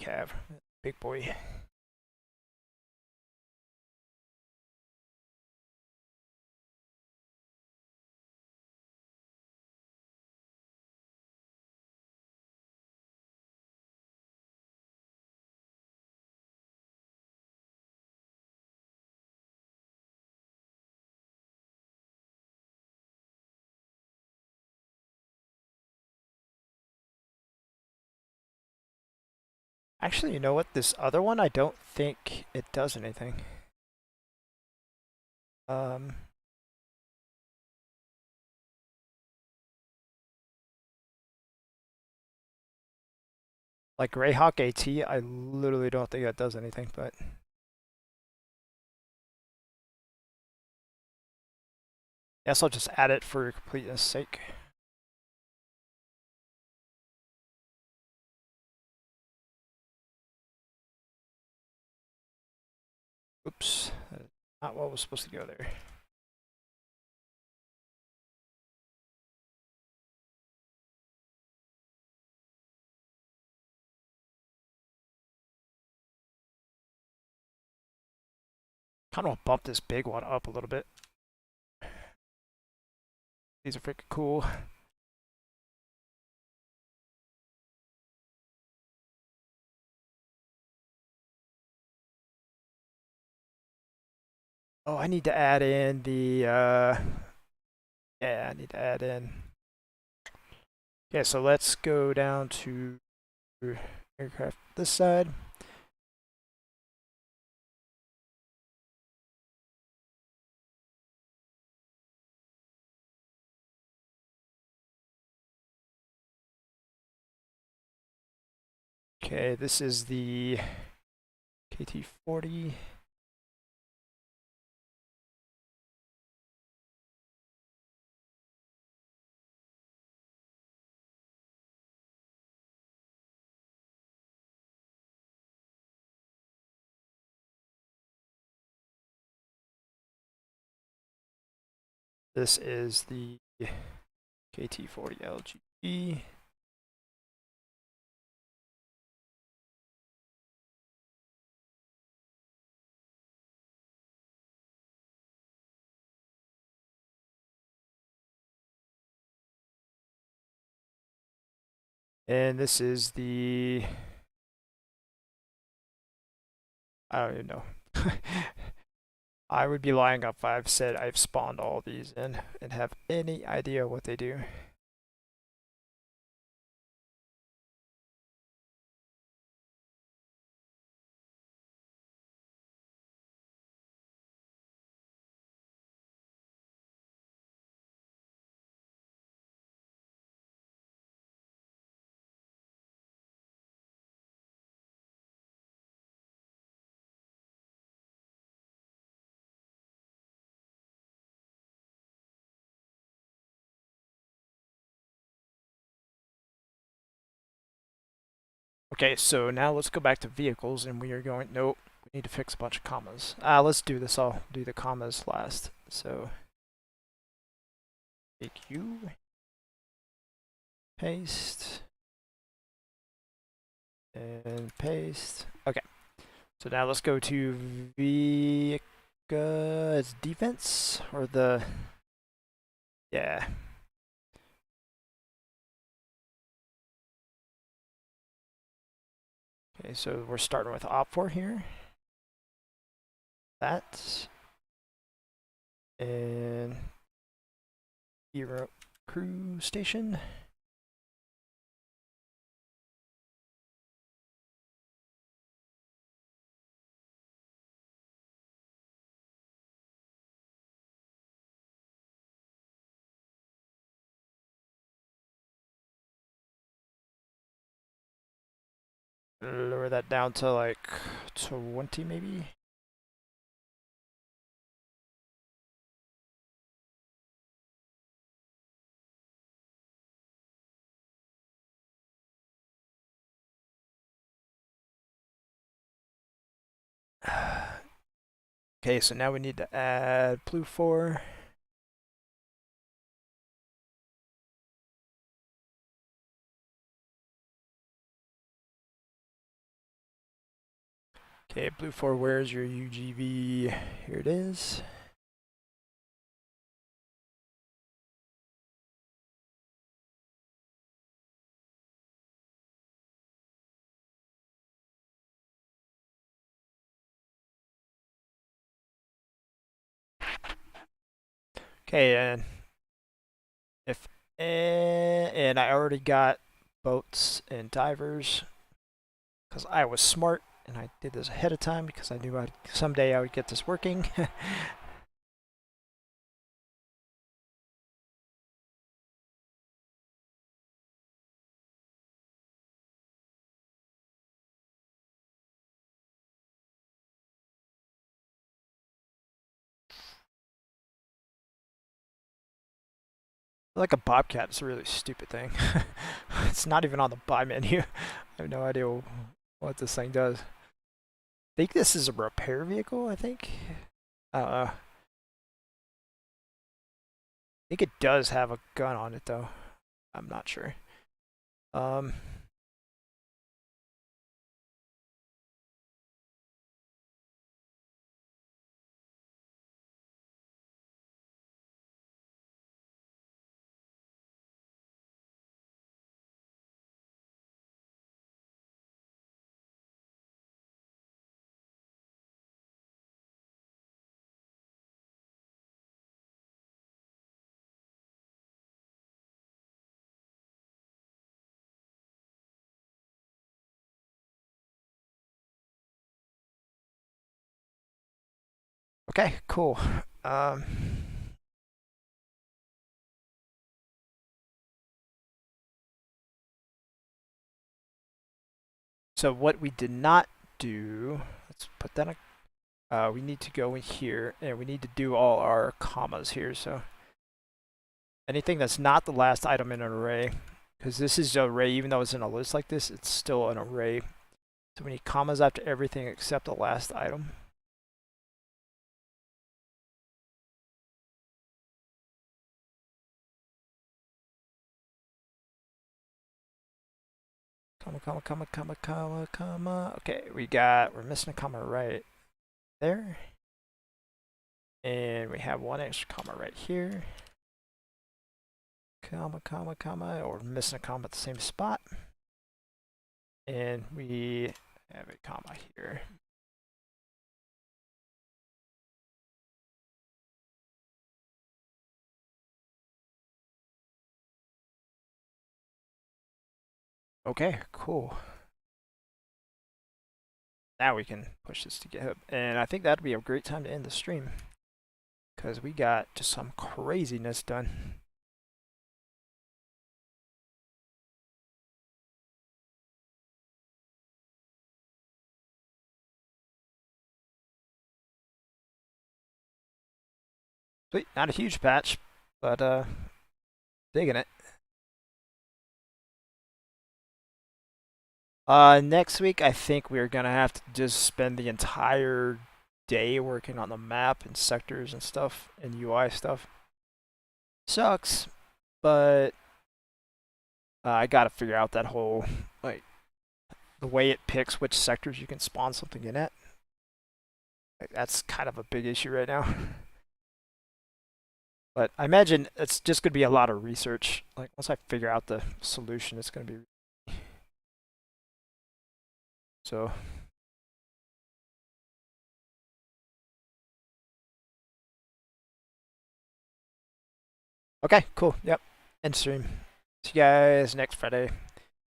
cav, big boy. Actually, you know what? This other one, I don't think it does anything. Um, like Greyhawk AT, I literally don't think that does anything, but yes, I'll just add it for completeness sake. Oops, that's not what was supposed to go there. Kind of want to bump this big one up a little bit. These are freaking cool. Oh, I need to add in the, yeah, I need to add in. Okay, so let's go down to aircraft this side. Okay, this is the KT-40. This is the KT-40 LGB. And this is the, I don't even know. I would be lying if I've said I've spawned all these in and have any idea what they do. Okay, so now let's go back to vehicles, and we are going, nope, we need to fix a bunch of commas. Let's do this, I'll do the commas last. So, take you, paste, and paste. Okay, so now let's go to it's defense, or the, yeah. Okay, so we're starting with OPFOR here. That. And hero crew station. Lower that down to like 20 maybe. Okay, so now we need to add Bluefor. Okay, Bluefor, where's your UGV? Here it is. Okay, and I already got boats and divers because I was smart and I did this ahead of time because I knew someday I would get this working. Like a bobcat is a really stupid thing. It's not even on the buy menu. I have no idea what this thing does. I think this is a repair vehicle, I think. I think it does have a gun on it though. I'm not sure. Um okay, cool. Um So what we did not do, let's put that in, we need to go in here and we need to do all our commas here. So anything that's not the last item in an array, because this is an array, even though it's in a list like this, it's still an array. So we need commas after everything except the last item. Comma, comma, comma, comma, comma, comma. Okay, we're missing a comma right there. And we have one extra comma right here. Comma, comma, comma, or missing a comma at the same spot. And we have a comma here. Okay, cool. Now we can push this to GitHub. And I think that'd be a great time to end the stream, because we got just some craziness done. Sweet, not a huge patch, but digging it. Next week, I think we're gonna have to just spend the entire day working on the map and sectors and stuff and UI stuff. Sucks, but I gotta figure out that whole, like, the way it picks which sectors you can spawn something in at. Like, that's kind of a big issue right now. But I imagine it's just gonna be a lot of research. Like, once I figure out the solution, it's gonna be so. Okay, cool. Yep. End stream. See you guys next Friday.